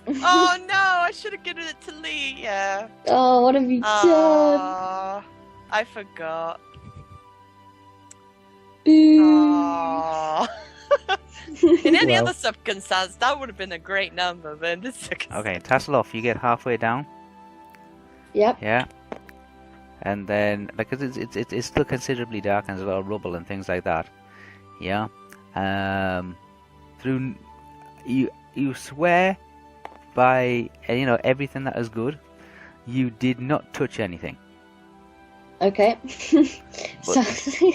Oh no, I should have given it to Lee. Yeah. Oh, what have you done? I forgot. Boo. Aww. In any Well. other circumstance, that would have been a great number, but in this circumstance... Okay, Tasselhoff, you get halfway down. Yep. Yeah. And then, because it's still considerably dark and there's a lot of rubble and things like that. Yeah. Through you swear by everything that is good. You did not touch anything. Okay. So,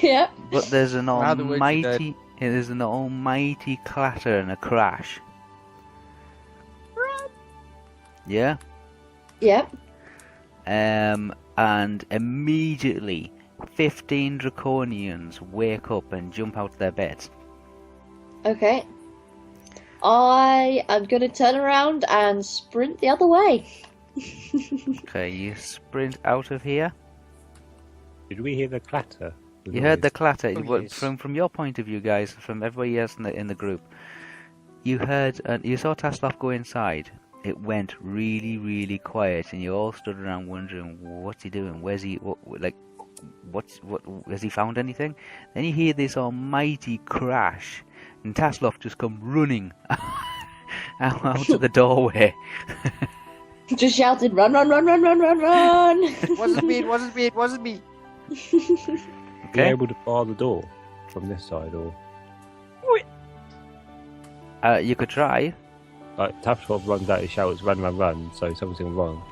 yeah. But there's an Rather way to do almighty clatter and a crash. Yeah. Yep. And immediately 15 Draconians wake up and jump out of their beds. Okay. I am going to turn around and sprint the other way. Okay, you sprint out of here. Did we hear the clatter? You heard the noise? clatter. Oh, yes. From your point of view, guys, from everybody else in the group, you heard you saw Tasselhoff go inside. It went really, really quiet, and you all stood around wondering, what's he doing? Where's he? What has he found anything? Then you hear this almighty crash, and Tasselhoff just come running out to the doorway. Just shouted, run, run, run, run, run, run, run! Wasn't me, it wasn't me, it wasn't me. Are you Okay. able to bar the door from this side, or You could try. like Tasselhoff runs out and shouts, "Run, run, run!" So something's gone wrong.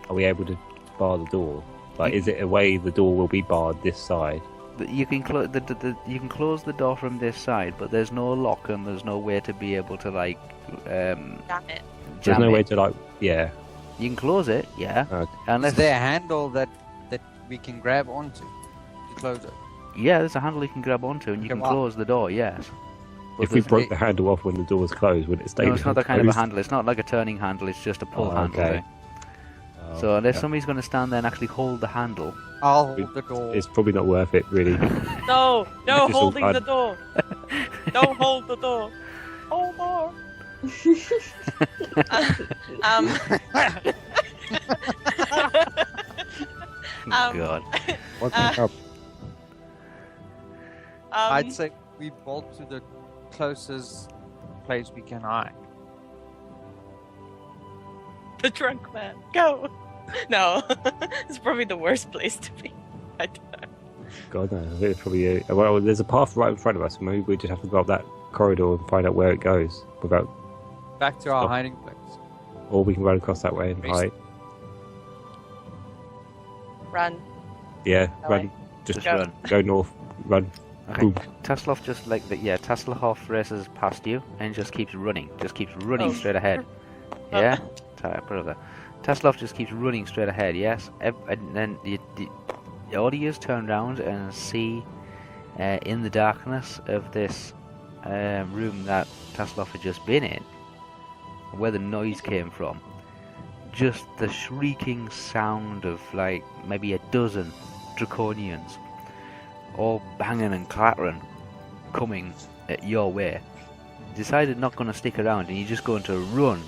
Are we able to bar the door? Like, is it a way the door will be barred this side, You can close you can close the door from this side, but there's no lock and there's no way to be able to like Damn it. There's jam no it. way to like, yeah. You can close it, yeah. Okay. Unless Is there a handle that we can grab onto to close it? yeah, there's a handle you can grab onto and you can Come on. close the door. Yes. But If we there's- broke the handle off when the door was closed, would it stay? no, it's not that kind of a closed? handle. It's not like a turning handle. It's just a pull Oh, handle. okay. eh? So unless yeah. somebody's going to stand there and actually hold the handle, I'll hold the door. It's probably not worth it, really. No, no Just all holding the bad. door. Don't hold the door. Hold door. um, oh God. What the hell? I'd say we bolt to the closest place we can hide. the drunk man. Go. No, it's probably the worst place to be. I don't know. God, no. I think it's probably well, there's a path right in front of us. Maybe we just have to go up that corridor and find out where it goes without, Back to our Oh. hiding place. or we can run across that way and hide. Run. Yeah, That run. way. Just Go. Run. go north. Run. Okay. Boom. Taslov just like that. Yeah, Taslov races past you and just keeps running. Just keeps running Oh. straight ahead. Yeah. Put it up there. Taslov just keeps running straight ahead. Yes. And then all of you turn around and see in the darkness of this room that Taslov had just been in, where the noise came from, just the shrieking sound of like maybe a dozen draconians, all banging and clattering, coming at your way. Decided not going to stick around, and you're just going to run.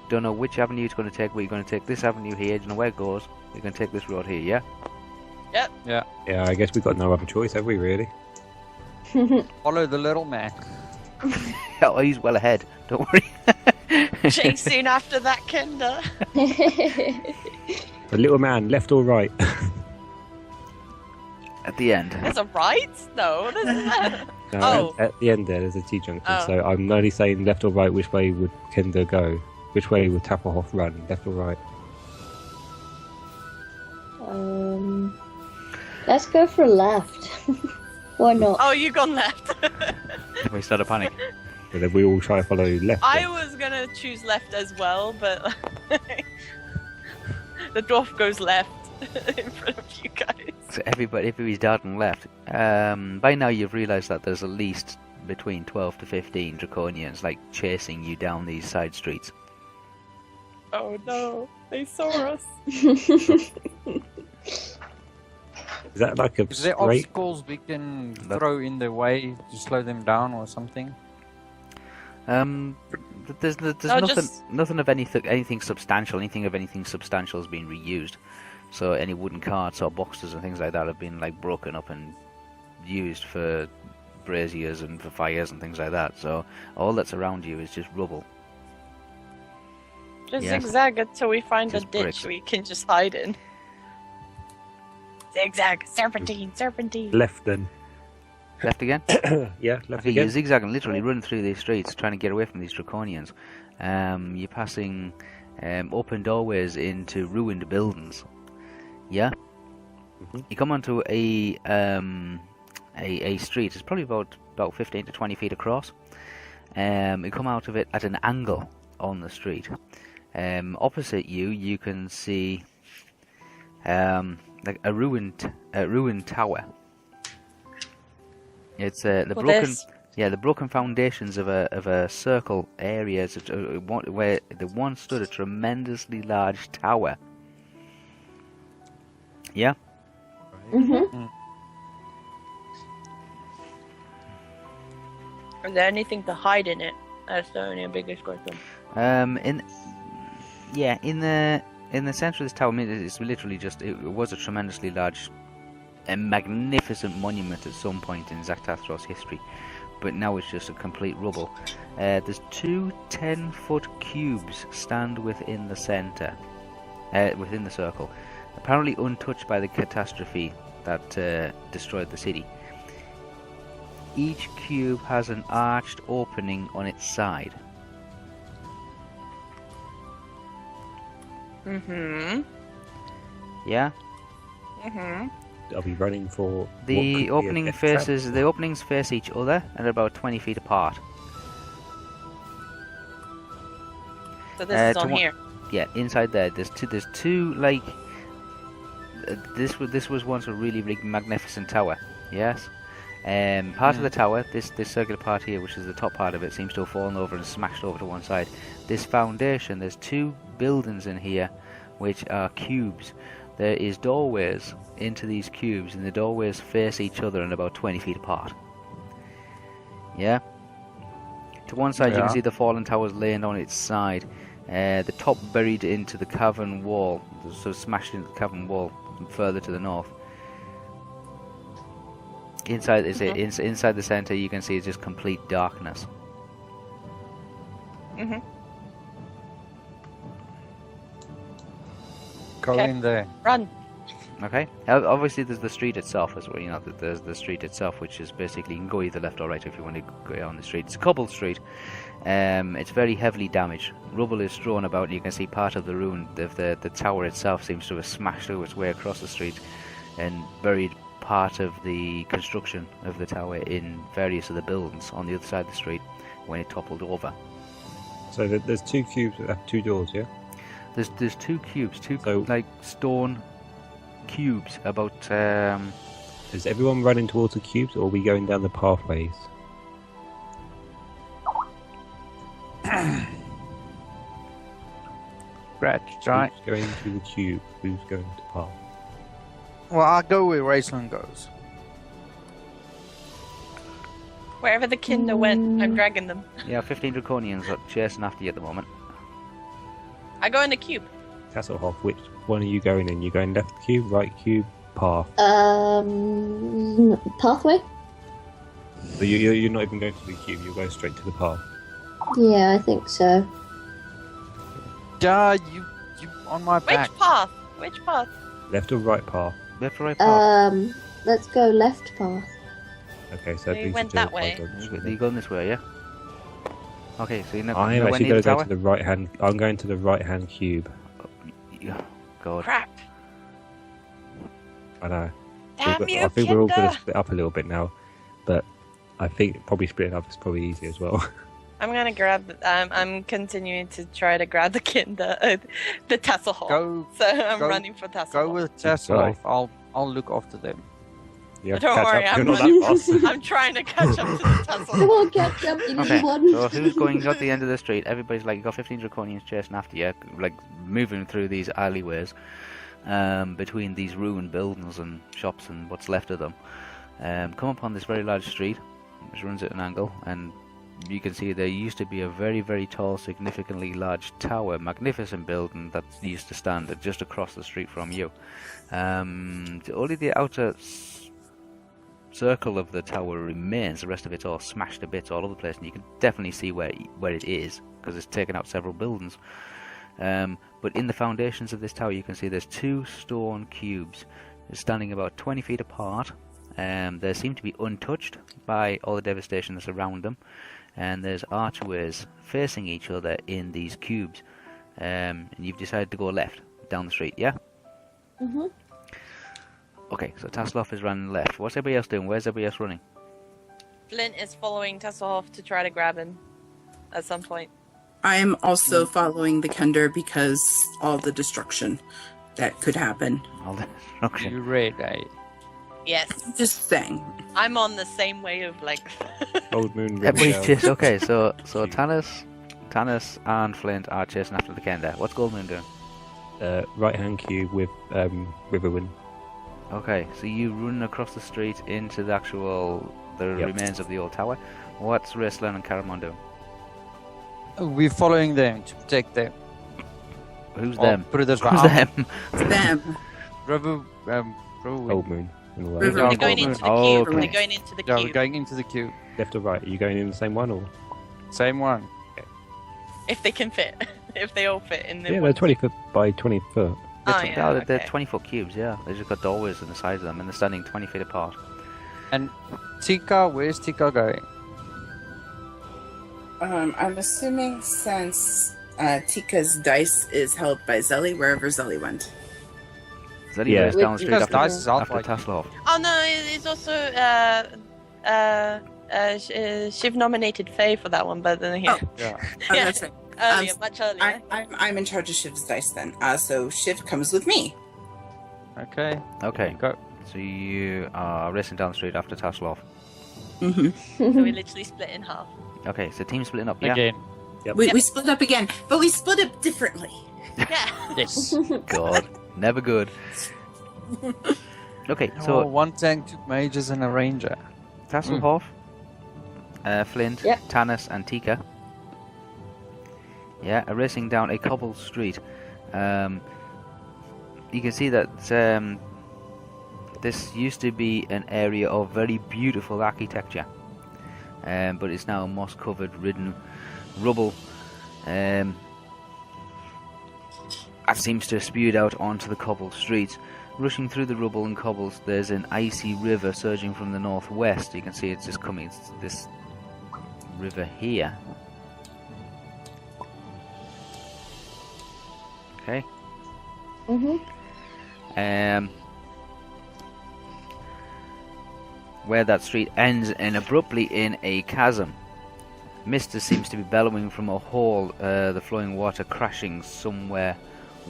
Don't know which avenue it's going to take, but you're going to take this avenue here. Don't know where it goes. You're going to take this road here, yeah? Yeah, I guess we've got no other choice, have we? Really? Follow the little man. Oh, he's well ahead. Don't worry. Chasing after that Kinder. The little man, left or right? At the end. There's a right? No, there's not. No, Oh. at the end there, there's a T-junction. Oh. So I'm only saying left or right. Which way would Kenda go? Which way would Tappelhoff run? Left or right? Let's go for left. Why not? Oh, you gone left. We start a panic. And then we all try to follow left. I then. was gonna choose left as well, but the dwarf goes left in front of you guys. So everybody's darting left. By now you've realised that there's at least between 12 to 15 draconians like chasing you down these side streets. Oh no, they saw us. Is that like a Is there straight? obstacles we can throw in their way to slow them down or something? There's No, nothing of anything substantial. Anything substantial has been reused. So any wooden carts or boxes and things like that have been like broken up and used for braziers and for fires and things like that. So all that's around you is just rubble. Just Yes. zigzag until we find a Just ditch bricks. we can just hide in. Zigzag, serpentine, serpentine. Left then. Left again? Yeah, left Okay, you're again. zigzagging, literally running through these streets, trying to get away from these draconians. You're passing open doorways into ruined buildings. Yeah. Mhm. You come onto a street. It's probably about 15 to 20 feet across. You come out of it at an angle on the street. Opposite you, you can see like a ruined tower. It's the Well, broken. there's- Yeah, the broken foundations of a circle area where the once stood a tremendously large tower. Yeah. Is there anything to hide in it? That's the only biggest question. In the center of this tower, I mean, it's literally just it was a tremendously large and magnificent monument at some point in Zaktathros history, but now it's just a complete rubble. There's two 10-foot cubes stand within the center, within the circle, apparently untouched by the catastrophe that destroyed the city. Each cube has an arched opening on its side. Mm-hmm. Yeah? Mm-hmm. Are we running for The openings face each other and are about 20 feet apart. So this is on here. Yeah, inside there. There's two like. This was once a really big, magnificent tower. Yes. Part of the tower, this circular part here, which is the top part of it, seems to have fallen over and smashed over to one side. This foundation, there's two buildings in here, which are cubes. There is doorways into these cubes, and the doorways face each other and about 20 feet apart. Yeah. To one side, you can see the fallen towers laying on its side. The top buried into the cavern wall, so smashed into the cavern wall further to the north. Inside inside the center, you can see it's just complete darkness. Go in there. Run. Okay. Obviously, there's the street itself as well. You know, there's the street itself, which is basically you can go either left or right if you want to go on the street. It's a cobbled street. It's very heavily damaged. Rubble is strewn about, and you can see part of the ruin of the tower itself seems to have smashed through its way across the street and buried part of the construction of the tower in various of the buildings on the other side of the street when it toppled over. So there's two cubes that have two doors, yeah? There's two cubes, like stone cubes about. Is everyone running towards the cubes, or are we going down the pathways? Scratch, right? Who's going to the cube? Who's going to path? Well, I'll go where Raceland goes. Wherever the Kinder went, I'm dragging them. Yeah, 15 draconians are chasing after you at the moment. I go in the cube. Tasselhoff, which one are you going in? You going left cube, right cube, path? Pathway? So you're not even going to the cube, you're going straight to the path. Yeah, I think so. Yeah, you on my back. Which path? Left or right path? Left or right path? Let's go left path. Okay, so We went that way. You're going this way, yeah? Okay, so you're not I am actually going to go to the right hand. I'm going to the right hand cube. Oh, God. Crap. I know. Damn you, I think we're all going Kinder. to split up a little bit now, but I think probably splitting up is probably easy as well. I'm gonna grab. I'm continuing to try to grab the Kinder, the Tasselhoff. Go. So I'm running for Tasselhoff. Go with Tasselhoff. I'll look after them. You Don't have to worry, catch up. I'm You're not running. that fast. I'm trying to catch up to the Tasselhoff. Come on, catch up, you Okay, one. so who's going at the end of the street? Everybody's like, you got 15 draconians chasing after you, like moving through these alleyways between these ruined buildings and shops and what's left of them. Come upon this very large street, which runs at an angle, and you can see there used to be a very, very tall, significantly large tower, magnificent building that used to stand just across the street from you. Only the outer circle of the tower remains. The rest of it's all smashed to bits all over the place, and you can definitely see where it is because it's taken out several buildings. But in the foundations of this tower, you can see there's two stone cubes standing about 20 feet apart. They seem to be untouched by all the devastation that's around them, and there's archways facing each other in these cubes. And you've decided to go left down the street, yeah? Mm-hmm. Okay, so Tasselhoff is running left. What's everybody else doing? Where's everybody else running? Flint is following Tasselhoff to try to grab him at some point. I am also following the Kender because all the destruction that could happen. All the destruction. You read, eh? Yes. Just saying. I'm on the same way of like. Old Moon. Everybody's chasing. Okay, so Tanis and Flint are chasing after the Kender. What's Goldmoon doing? Right hand cube with Riverwind. Okay, so you run across the street into the remains of the old tower. What's Raceland and Caramon doing? We're following them to protect them. Who's them? Put it this way. Who's them? Them. River. Old Moon. River. They're going into the Oh, cube. okay. They're going into the Yeah, we're cube. going into the cube. Left or right? Are you going in the same one or? Same one. If they can fit. If they all fit in the. Yeah, one. they're 20 foot by 20 foot. Oh, yeah, They're okay. 20-foot cubes, yeah. They just got doorways on the sides of them, and they're standing 20 feet apart. And Tika, where's Tika going? I'm assuming since Tika's dice is held by Zelly, wherever Zelly went. that he Yeah. race down the street Because after, Dice is out after like Tasselhoff. Oh no, it's also Shiv nominated Faye for that one, but then Oh. yeah. Oh, Yeah. that's right. earlier, much earlier. I'm in charge of Shiv's dice then. So Shiv comes with me. Okay. Okay, Go. so you are racing down the street after Tasselhoff. Mm-hmm. So we literally split in half. Okay, so team splitting up, yeah? Again. We split up again, but we split up differently. Yeah. Yes. God, never good. Okay, So so one tank, 2 mages, and a ranger. Tasselhoff, Flint, Yep. Tanis, and Tika. Yeah, are racing down a cobbled street. You can see that this used to be an area of very beautiful architecture, but it's now moss-covered, ridden rubble. That seems to have spewed out onto the cobbled streets. Rushing through the rubble and cobbles, there's an icy river surging from the northwest. You can see it's just coming. It's this river here. Okay. Where that street ends and abruptly in a chasm. Mist seems to be bellowing from a hole, the flowing water crashing somewhere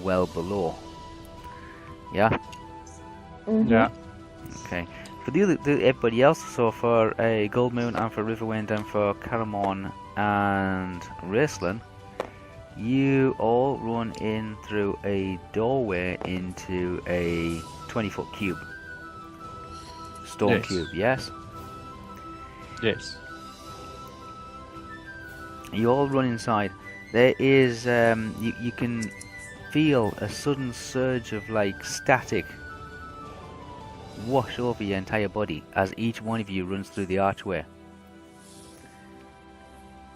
well below. Yeah? Yeah. Okay. For everybody else, so for Goldmoon and for Riverwind and for Caramon and Raceland, you all run in through a doorway into a 20-foot cube. Stone Yes. cube, yes? Yes. You all run inside. There is, you can feel a sudden surge of like static wash over your entire body as each one of you runs through the archway.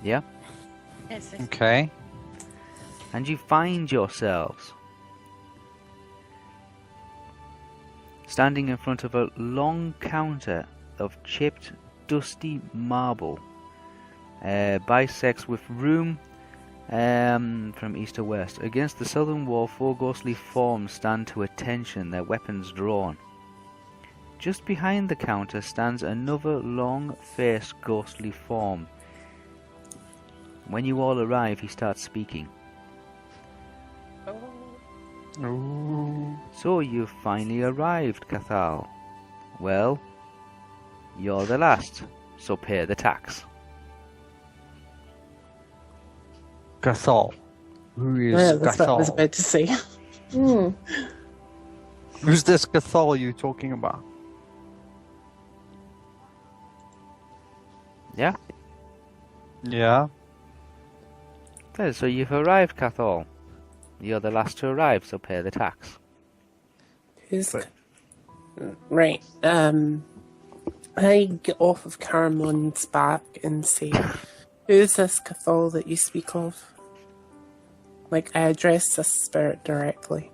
Yeah? Yes. Okay. And you find yourselves standing in front of a long counter of chipped, dusty marble, bisects with room from east to west. Against the southern wall, 4 ghostly forms stand to attention, their weapons drawn. Just behind the counter stands another long-faced ghostly form. When you all arrive, he starts speaking. Ooh. So you've finally arrived, Cathal. Well, you're the last, so pay the tax. Cathal. Who is Yeah, that's what I was Cathal? about to say. Who's this Cathal you talking about? Yeah? Yeah. Okay, so you've arrived, Cathal. You're the last to arrive, so pay the tax. Who's right? I get off of Caramon's back and say, "Who's this Cathal that you speak of?" Like I address this spirit directly.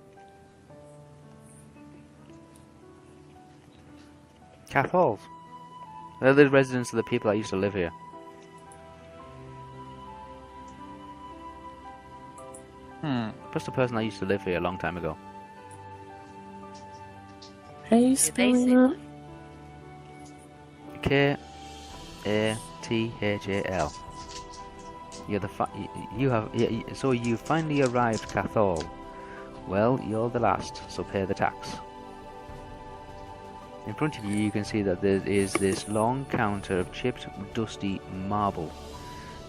Cathals. They're the residents of the people that used to live here. Plus the person that used to live here a long time ago. How are you spelling that? K-A-T-H-A-L. You're the so you finally arrived, Cathal. Well, you're the last, so pay the tax. In front of you, you can see that there is this long counter of chipped, dusty marble,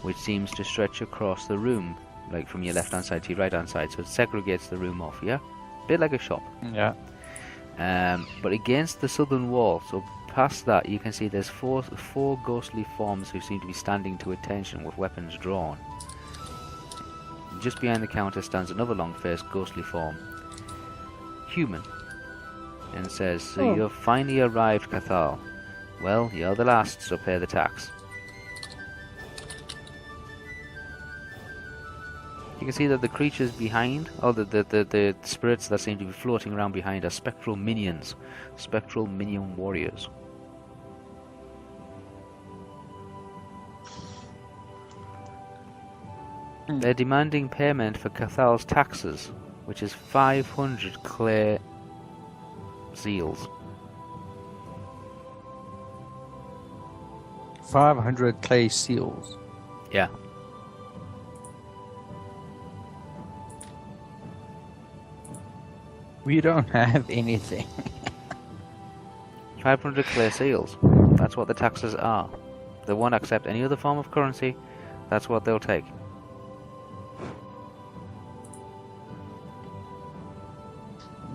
which seems to stretch across the room, like from your left-hand side to your right-hand side, so it segregates the room off, yeah? A bit like a shop. Yeah. But against the southern wall, so past that, you can see there's four ghostly forms who seem to be standing to attention with weapons drawn. Just behind the counter stands another long-faced ghostly form, human, and says, "So you've finally arrived, Cathal. Well, you're the last, so pay the tax." You can see that the creatures behind, or the spirits that seem to be floating around behind, are spectral minions, spectral minion warriors. They're demanding payment for Cathal's taxes, which is 500 clay seals. 500 clay seals. Yeah. We don't have anything. 500 clay seals. That's what the taxes are. They won't accept any other form of currency. That's what they'll take.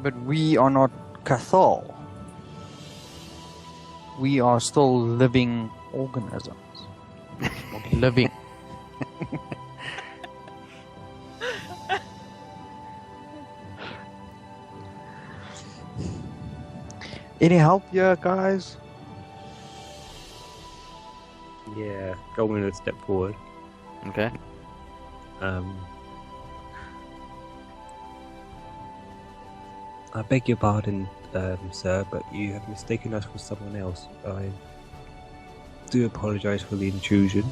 But we are not Cathal. We are still living organisms. Living. Any help here, guys? Yeah, going a step forward. Okay. I beg your pardon, sir, but you have mistaken us for someone else. I do apologise for the intrusion.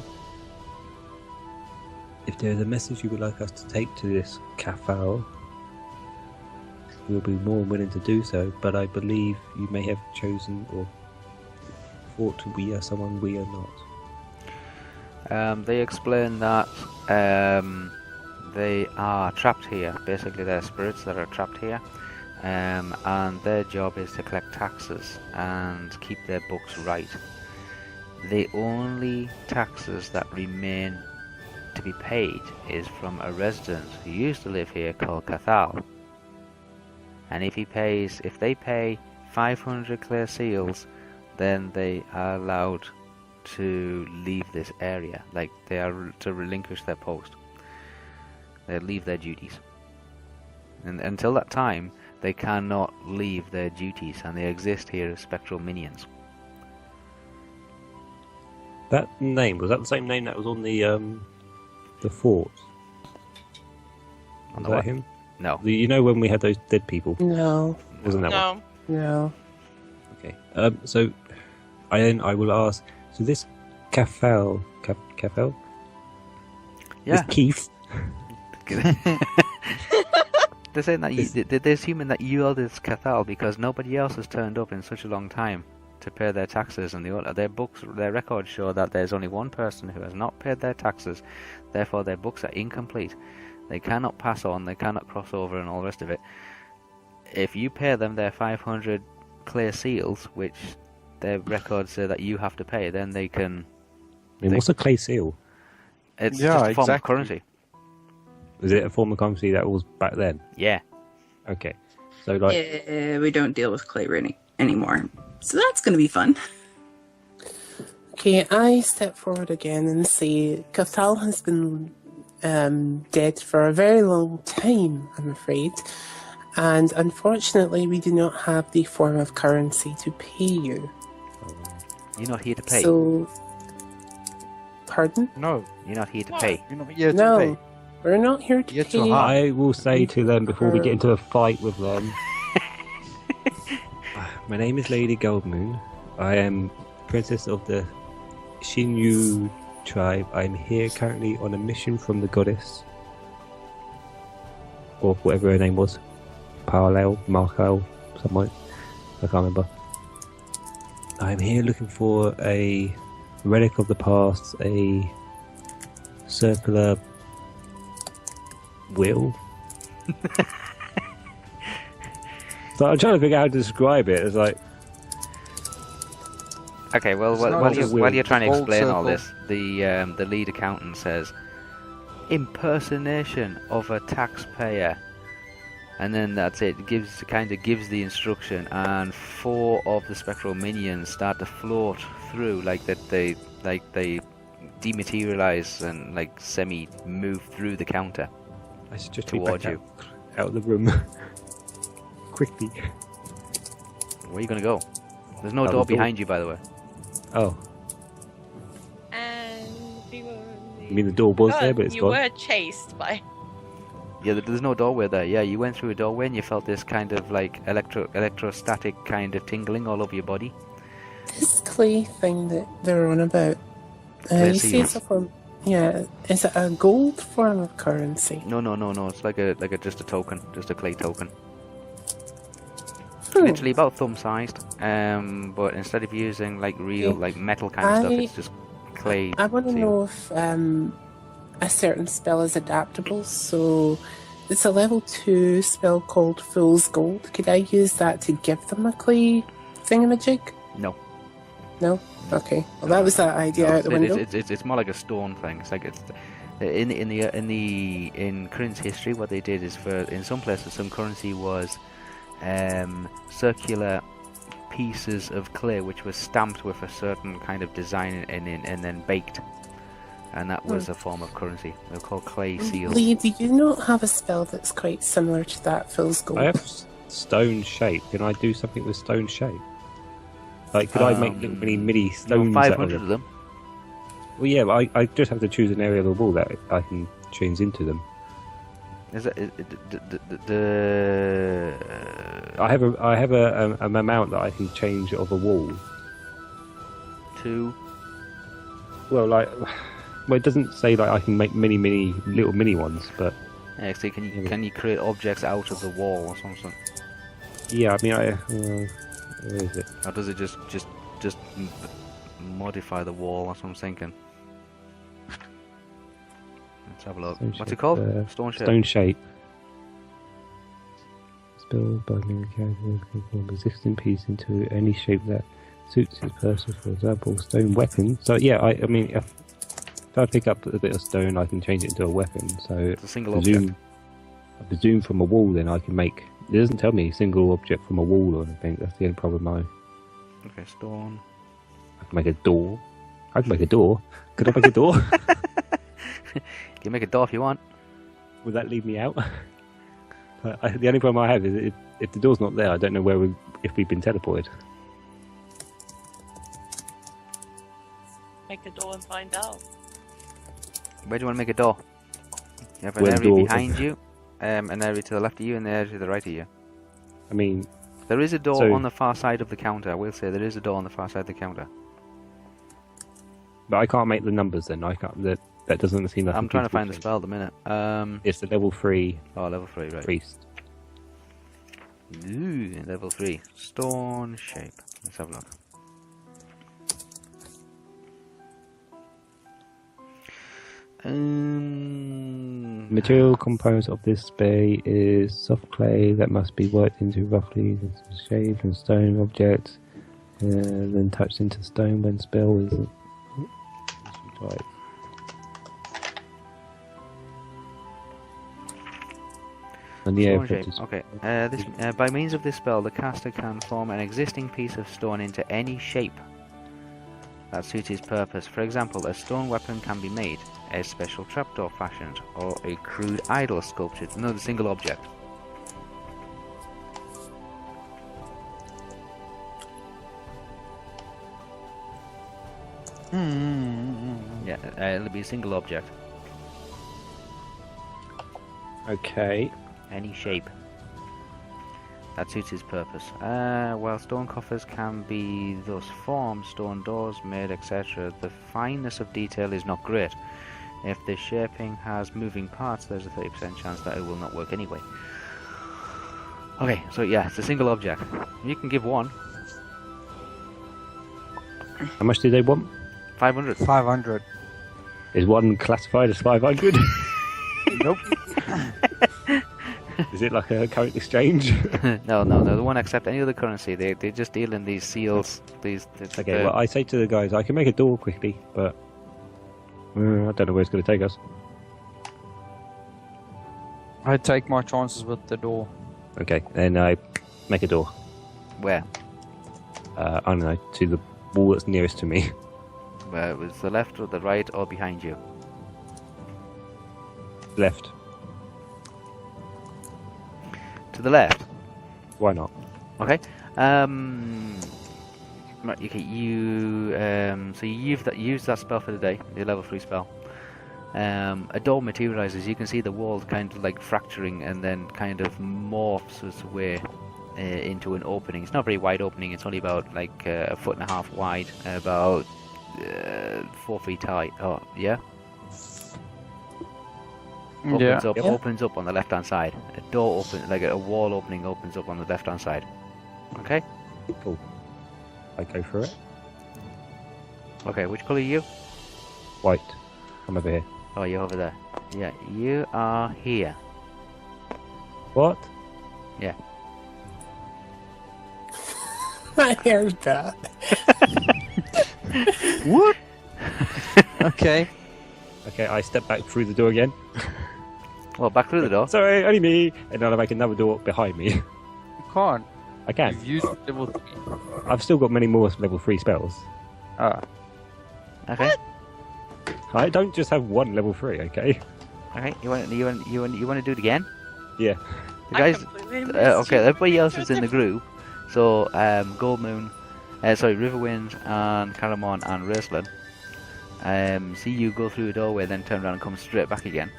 If there is a message you would like us to take to this Cathal, we'll be more than willing to do so, but I believe you may have chosen or thought we are someone we are not. They explain that they are trapped here. Basically, they're spirits that are trapped here. And their job is to collect taxes and keep their books right. The only taxes that remain to be paid is from a resident who used to live here called Cathal. And if they pay 500 clear seals, then they are allowed to leave this area. Like, they are to relinquish their post. They leave their duties. And until that time, they cannot leave their duties, and they exist here as spectral minions. That name, was that the same name that was on the fort? On Was the that what? him? No. You know when we had those dead people? No. Wasn't that one? No. No. Okay. So I will ask. So this Cathal, Yeah. This Keith. They're saying that they're assuming that you are this Cathal because nobody else has turned up in such a long time to pay their taxes, and their records show that there's only one person who has not paid their taxes. Therefore, their books are incomplete. They cannot pass on, they cannot cross over, and all the rest of it. If you pay them their 500 clear seals, which their records say that you have to pay, then they can. What's a clay seal? It's just a form of currency. Was it a form of currency that was back then? Yeah. Okay. So like. Yeah, we don't deal with clay anymore, so that's going to be fun. Okay, I step forward again and say, Cathal has been dead for a very long time, I'm afraid. And unfortunately, we do not have the form of currency to pay you. You're not here to pay. So, pardon? No. You're not here to pay. You're not here to No, pay. we're not here to You're too pay. high. I will say to them before we get into a fight with them. My name is Lady Goldmoon. I am princess of the Shinyu tribe. I'm here currently on a mission from the goddess, or whatever her name was, Parallel, Markel, something. I can't remember. I'm here looking for a relic of the past, a circular wheel. So I'm trying to figure out how to describe it. It's like. Okay, well, It's not while you're trying to full explain all circle. this, the lead accountant says, impersonation of a taxpayer, and then that's it. Kind of gives the instruction, and 4 of the spectral minions start to float through, like that they dematerialize and like semi move through the counter. I should just towards be you. back out of the room quickly. Where are you gonna go? There's no Out the door door. behind you, by the way. Oh, And we were. I mean the door was Oh, there, but it's you gone. were chased by. Yeah, there's no doorway there. Yeah, you went through a doorway and you felt this kind of like electrostatic kind of tingling all over your body. This clay thing that they're on about, Clay you say seals. it's a form. Yeah, is it a gold form of currency? No. It's like a just a token, just a clay token. literally about thumb-sized. But instead of using like real like metal kind of stuff, it's just clay. I want to seal. know if a certain spell is adaptable. So it's a level 2 spell called Fool's Gold. Could I use that to give them a clay thingamajig? No. No? Okay. Well, that was that idea out the window. It's more like a stone thing. It's like it's in Corinne's history. What they did is in some places some currency was circular pieces of clay which were stamped with a certain kind of design and then baked, and that was a form of currency. They're called clay seals. Lee, do you not have a spell that's quite similar to that, Fool's Gold? I have stone shape. Can I do something with stone shape? Like, could I make little mini stones? 500 of them. Well, yeah, but I just have to choose an area of the wall that I can change into them. Is it I have an amount that I can change of a wall. to? Well, it doesn't say like I can make little mini ones, but Yeah, so can you create objects out of the wall or something? yeah, I mean, where is it? Or does it just modify the wall? That's what I'm thinking. Let's have a look. Stone What's shape, it called? Stone shape. Stone shape. Spell by new character can form a resistant piece into any shape that suits his person. For example, stone weapon. So yeah, I mean, if I pick up a bit of stone, I can change it into a weapon. So It's a single object. I presume from a wall, then I can make. It doesn't tell me single object from a wall or anything. That's the only problem. Okay, stone. I can make a door. I can make a door. Could I make a door? You can make a door if you want. Would that leave me out? The only problem I have is if the door's not there, I don't know if we've been teleported. Make a door and find out. Where do you want to make a door? You have an Where's area door? behind you, an area to the left of you, and an area to the right of you. I mean, There is a door So- on the far side of the counter. I will say there is a door on the far side of the counter. but I can't make the numbers then. I can't. That doesn't seem like. I'm a trying to feasible find the thing. spell at the minute. It's the level 3 Oh, level 3, right. priest. Ooh, level 3. Stone shape. Let's have a look. Material composed of this spray is soft clay that must be worked into roughly the shape and stone objects, then touched into stone when spell is. Right. And the Stone air shape. is Okay. By means of this spell, the caster can form an existing piece of stone into any shape that suits his purpose. For example, a stone weapon can be made, a special trapdoor fashioned, or a crude idol sculpted. Another single object. Yeah, it'll be a single object. Okay. Any shape that suits his purpose. While stone coffers can be thus formed, stone doors made, etc., the fineness of detail is not great. If the shaping has moving parts, there's a 30% chance that it will not work anyway. Okay, so yeah, it's a single object. You can give one. How much do they want? 500. 500. Is one classified as 500? Nope. Is it like a current exchange? No, they won't accept any other currency. They just deal in these seals. Okay, well, I say to the guys, I can make a door quickly, but I don't know where it's going to take us. I take my chances with the door. Okay, then I make a door. Where? I don't know, to the wall that's nearest to me. Where it was the left or the right or behind you? Left. To the left. Why not? Okay. Right, okay, so you use that spell for the day, the level 3 spell. A door materializes. You can see the wall kind of like fracturing and then kind of morphs its way into an opening. It's not a very wide opening. It's only about like 1.5 feet wide, about 4 feet high. Oh, yeah. Opens up on the left hand side. A door open, like a wall opening, opens up on the left hand side. Okay. Cool. I go for it. Okay, which colour are you? White. I'm over here. Oh, you're over there. Yeah, you are here. What? Yeah. I heard that. What? Okay. Okay, I step back through the door again. Well, back through the door. Sorry, only me. And then I make another door behind me. You can't. I can. You've used level 3. I've still got many more level 3 spells. Ah. Okay. I don't just have one level 3, okay? Okay. You want to do it again? Yeah. The I guys. completely missed Okay. you. Everybody else is in the group. So Gold Moon, Riverwind and Caramon and Raceland. See you go through a doorway, then turn around and come straight back again.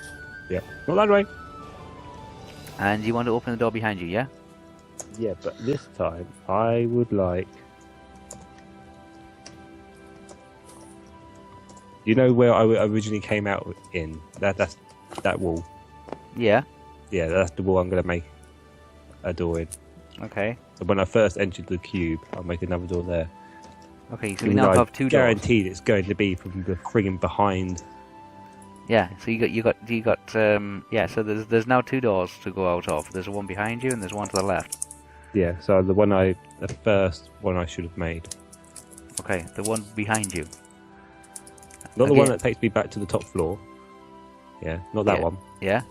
Yeah. Not that way. And you want to open the door behind you, yeah? Yeah, but this time I would like. You know where I originally came out in? That's that wall. Yeah. Yeah, that's the wall I'm going to make a door in. Okay. So when I first entered the cube, I'll make another door there. Okay, so we now have 2 doors. Guaranteed it's going to be from the friggin' behind. Yeah, so you got yeah, so there's now 2 doors to go out of. There's one behind you and there's one to the left. Yeah, so the first one I should have made. Okay, the one behind you. Not the Okay. one that takes me back to the top floor. Yeah, not that Yeah. one. Yeah?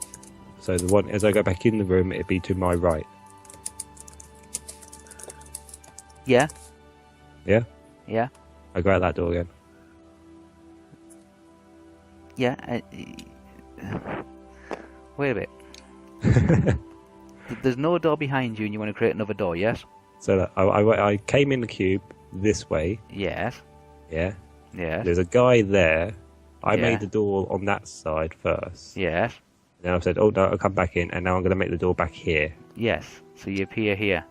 So the one, as I go back in the room, it'd be to my right. Yeah? Yeah? Yeah? I go out that door again. Yeah? Wait a bit. There's no door behind you and you want to create another door, yes? So that I came in the cube this way. Yes. Yeah. Yes. There's a guy there. I Yeah. made the door on that side first. Yes. Then I've said, oh no, I'll come back in, and now I'm going to make the door back here. Yes. So you appear here.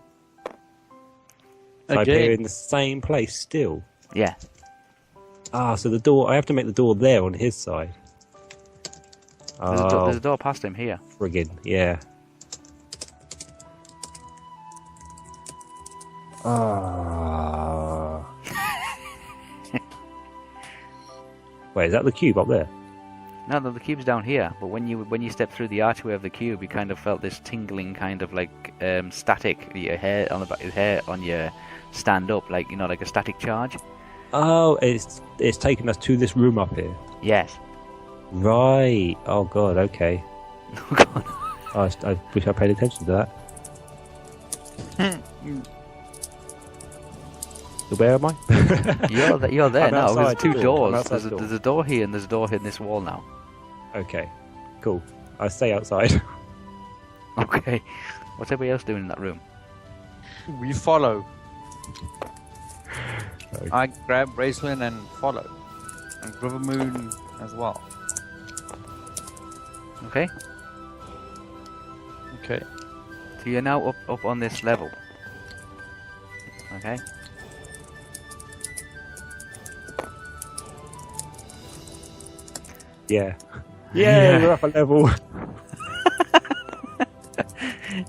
So I Okay. appear in the same place still. Yeah. Ah, so the door, I have to make the door there on his side. There's a door past him here. Friggin', yeah. Ah. Wait, is that the cube up there? No, the cube's down here. But when you step through the archway of the cube, you kind of felt this tingling, kind of like static. Your hair on the back, your hair on your stand up, like like a static charge. Oh, it's taken us to this room up here. Yes. Right. Oh god. Okay. Oh god. I wish I paid attention to that. So where am I? You're there I'm now. There's outside 2 the door. I'm doors. outside the door. There's a door here and there's a door in this wall now. Okay. Cool. I stay outside. Okay. What's everybody else doing in that room? We follow. Okay. I grab Raceland and follow. And River Moon as well. Okay. Okay. So you're now up on this level. Okay. Yeah. Yeah, we're up a level.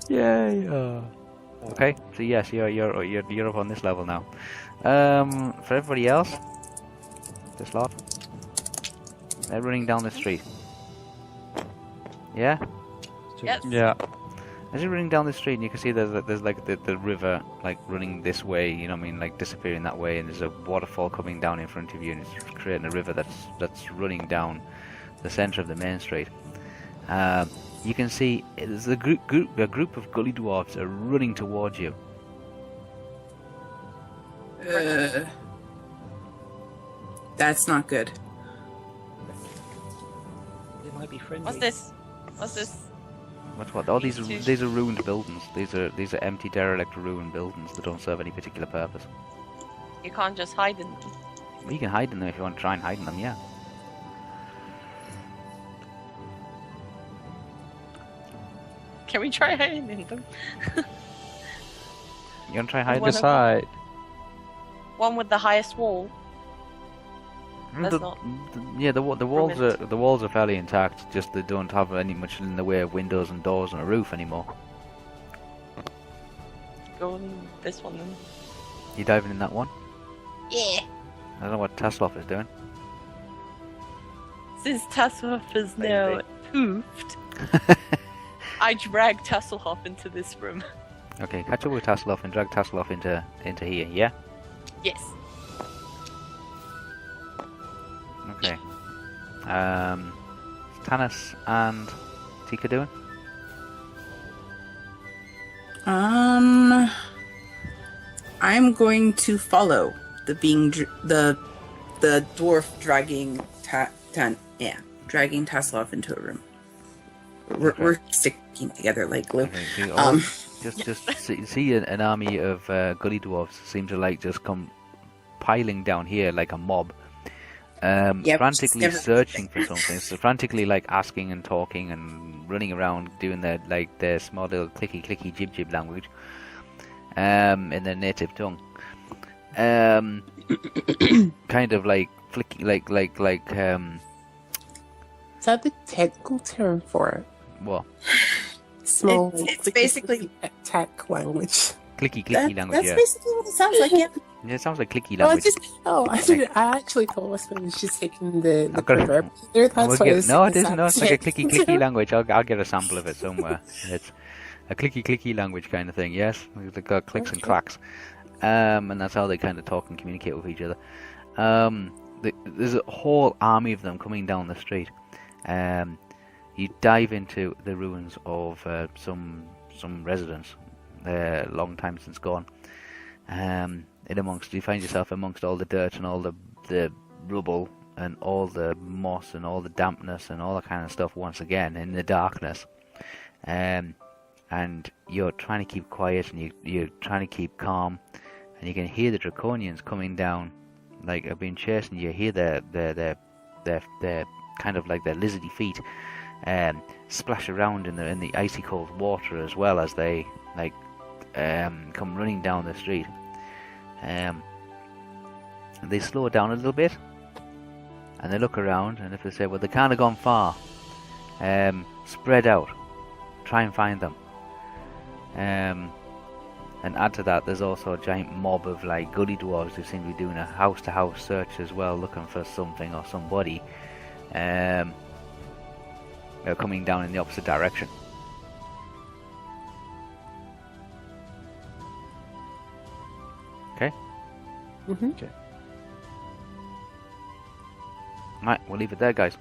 Yeah. Okay. So yes, you're up on this level now. For everybody else, this lot, they're running down the street. Yeah. Yep. Yeah. As you're running down the street, and you can see there's like the river like running this way. You know what I mean? Like disappearing that way, and there's a waterfall coming down in front of you, and it's creating a river that's running down the center of the main street. You can see there's a group of gully dwarves are running towards you. That's not good. They might be friendly. What's this? What's this? What? All these are ruined buildings. These are empty, derelict, ruined buildings that don't serve any particular purpose. You can't just hide in them. Well, you can hide in them if you want to try and hide in them. Yeah. Can we try hiding in them? You want to try hiding? One in of them? Decide. One with the highest wall. That's The- not. Yeah, the walls permanent. are the walls are fairly intact. Just they don't have any much in the way of windows and doors and a roof anymore. go on this one then. You diving in that one? Yeah. I don't know what Tasloff is doing. Since Tasselhoff is now poofed, I drag Tasselhoff into this room. Okay, catch up with Tasloff and drag Tasloff into here, yeah? Yes. Okay. Tanis and Tika doing? I'm going to follow the dwarf dragging dragging Taslov into a room. We're sticking together like glue. Okay, just see an army of gully dwarves seem to like just come piling down here like a mob. Frantically searching for something. So frantically like asking and talking and running around doing their small little clicky jib language. In their native tongue. Kind of like flicking like Is that the technical term for it? what? Small. It's basically tech language. Clicky language, that's yeah. basically what it sounds like, yeah. Yeah, it sounds like clicky Oh, language. I actually thought Westman was just taking the I've got it. proverb there. That's what No, it isn't. No, is. it's like a clicky language. I'll get a sample of it somewhere. It's a clicky language kind of thing. Yes, they've got clicks and clacks, and that's how they kind of talk and communicate with each other. There's a whole army of them coming down the street. You dive into the ruins of some residence, long time since gone. You find yourself amongst all the dirt and all the rubble and all the moss and all the dampness and all that kind of stuff once again in the darkness. And you're trying to keep quiet and you're trying to keep calm, and you can hear the draconians coming down, like have been chasing you. Hear their kind of like their lizardy feet splash around in the icy cold water as well as they come running down the street. They slow down a little bit and they look around, and if they say, well, they can't have gone far, spread out, try and find them. And add to that, there's also a giant mob of like gully dwarves who seem to be doing a house-to-house search as well, looking for something or somebody. They're coming down in the opposite direction. Okay? Mm-hmm. Right, we'll leave it there, guys.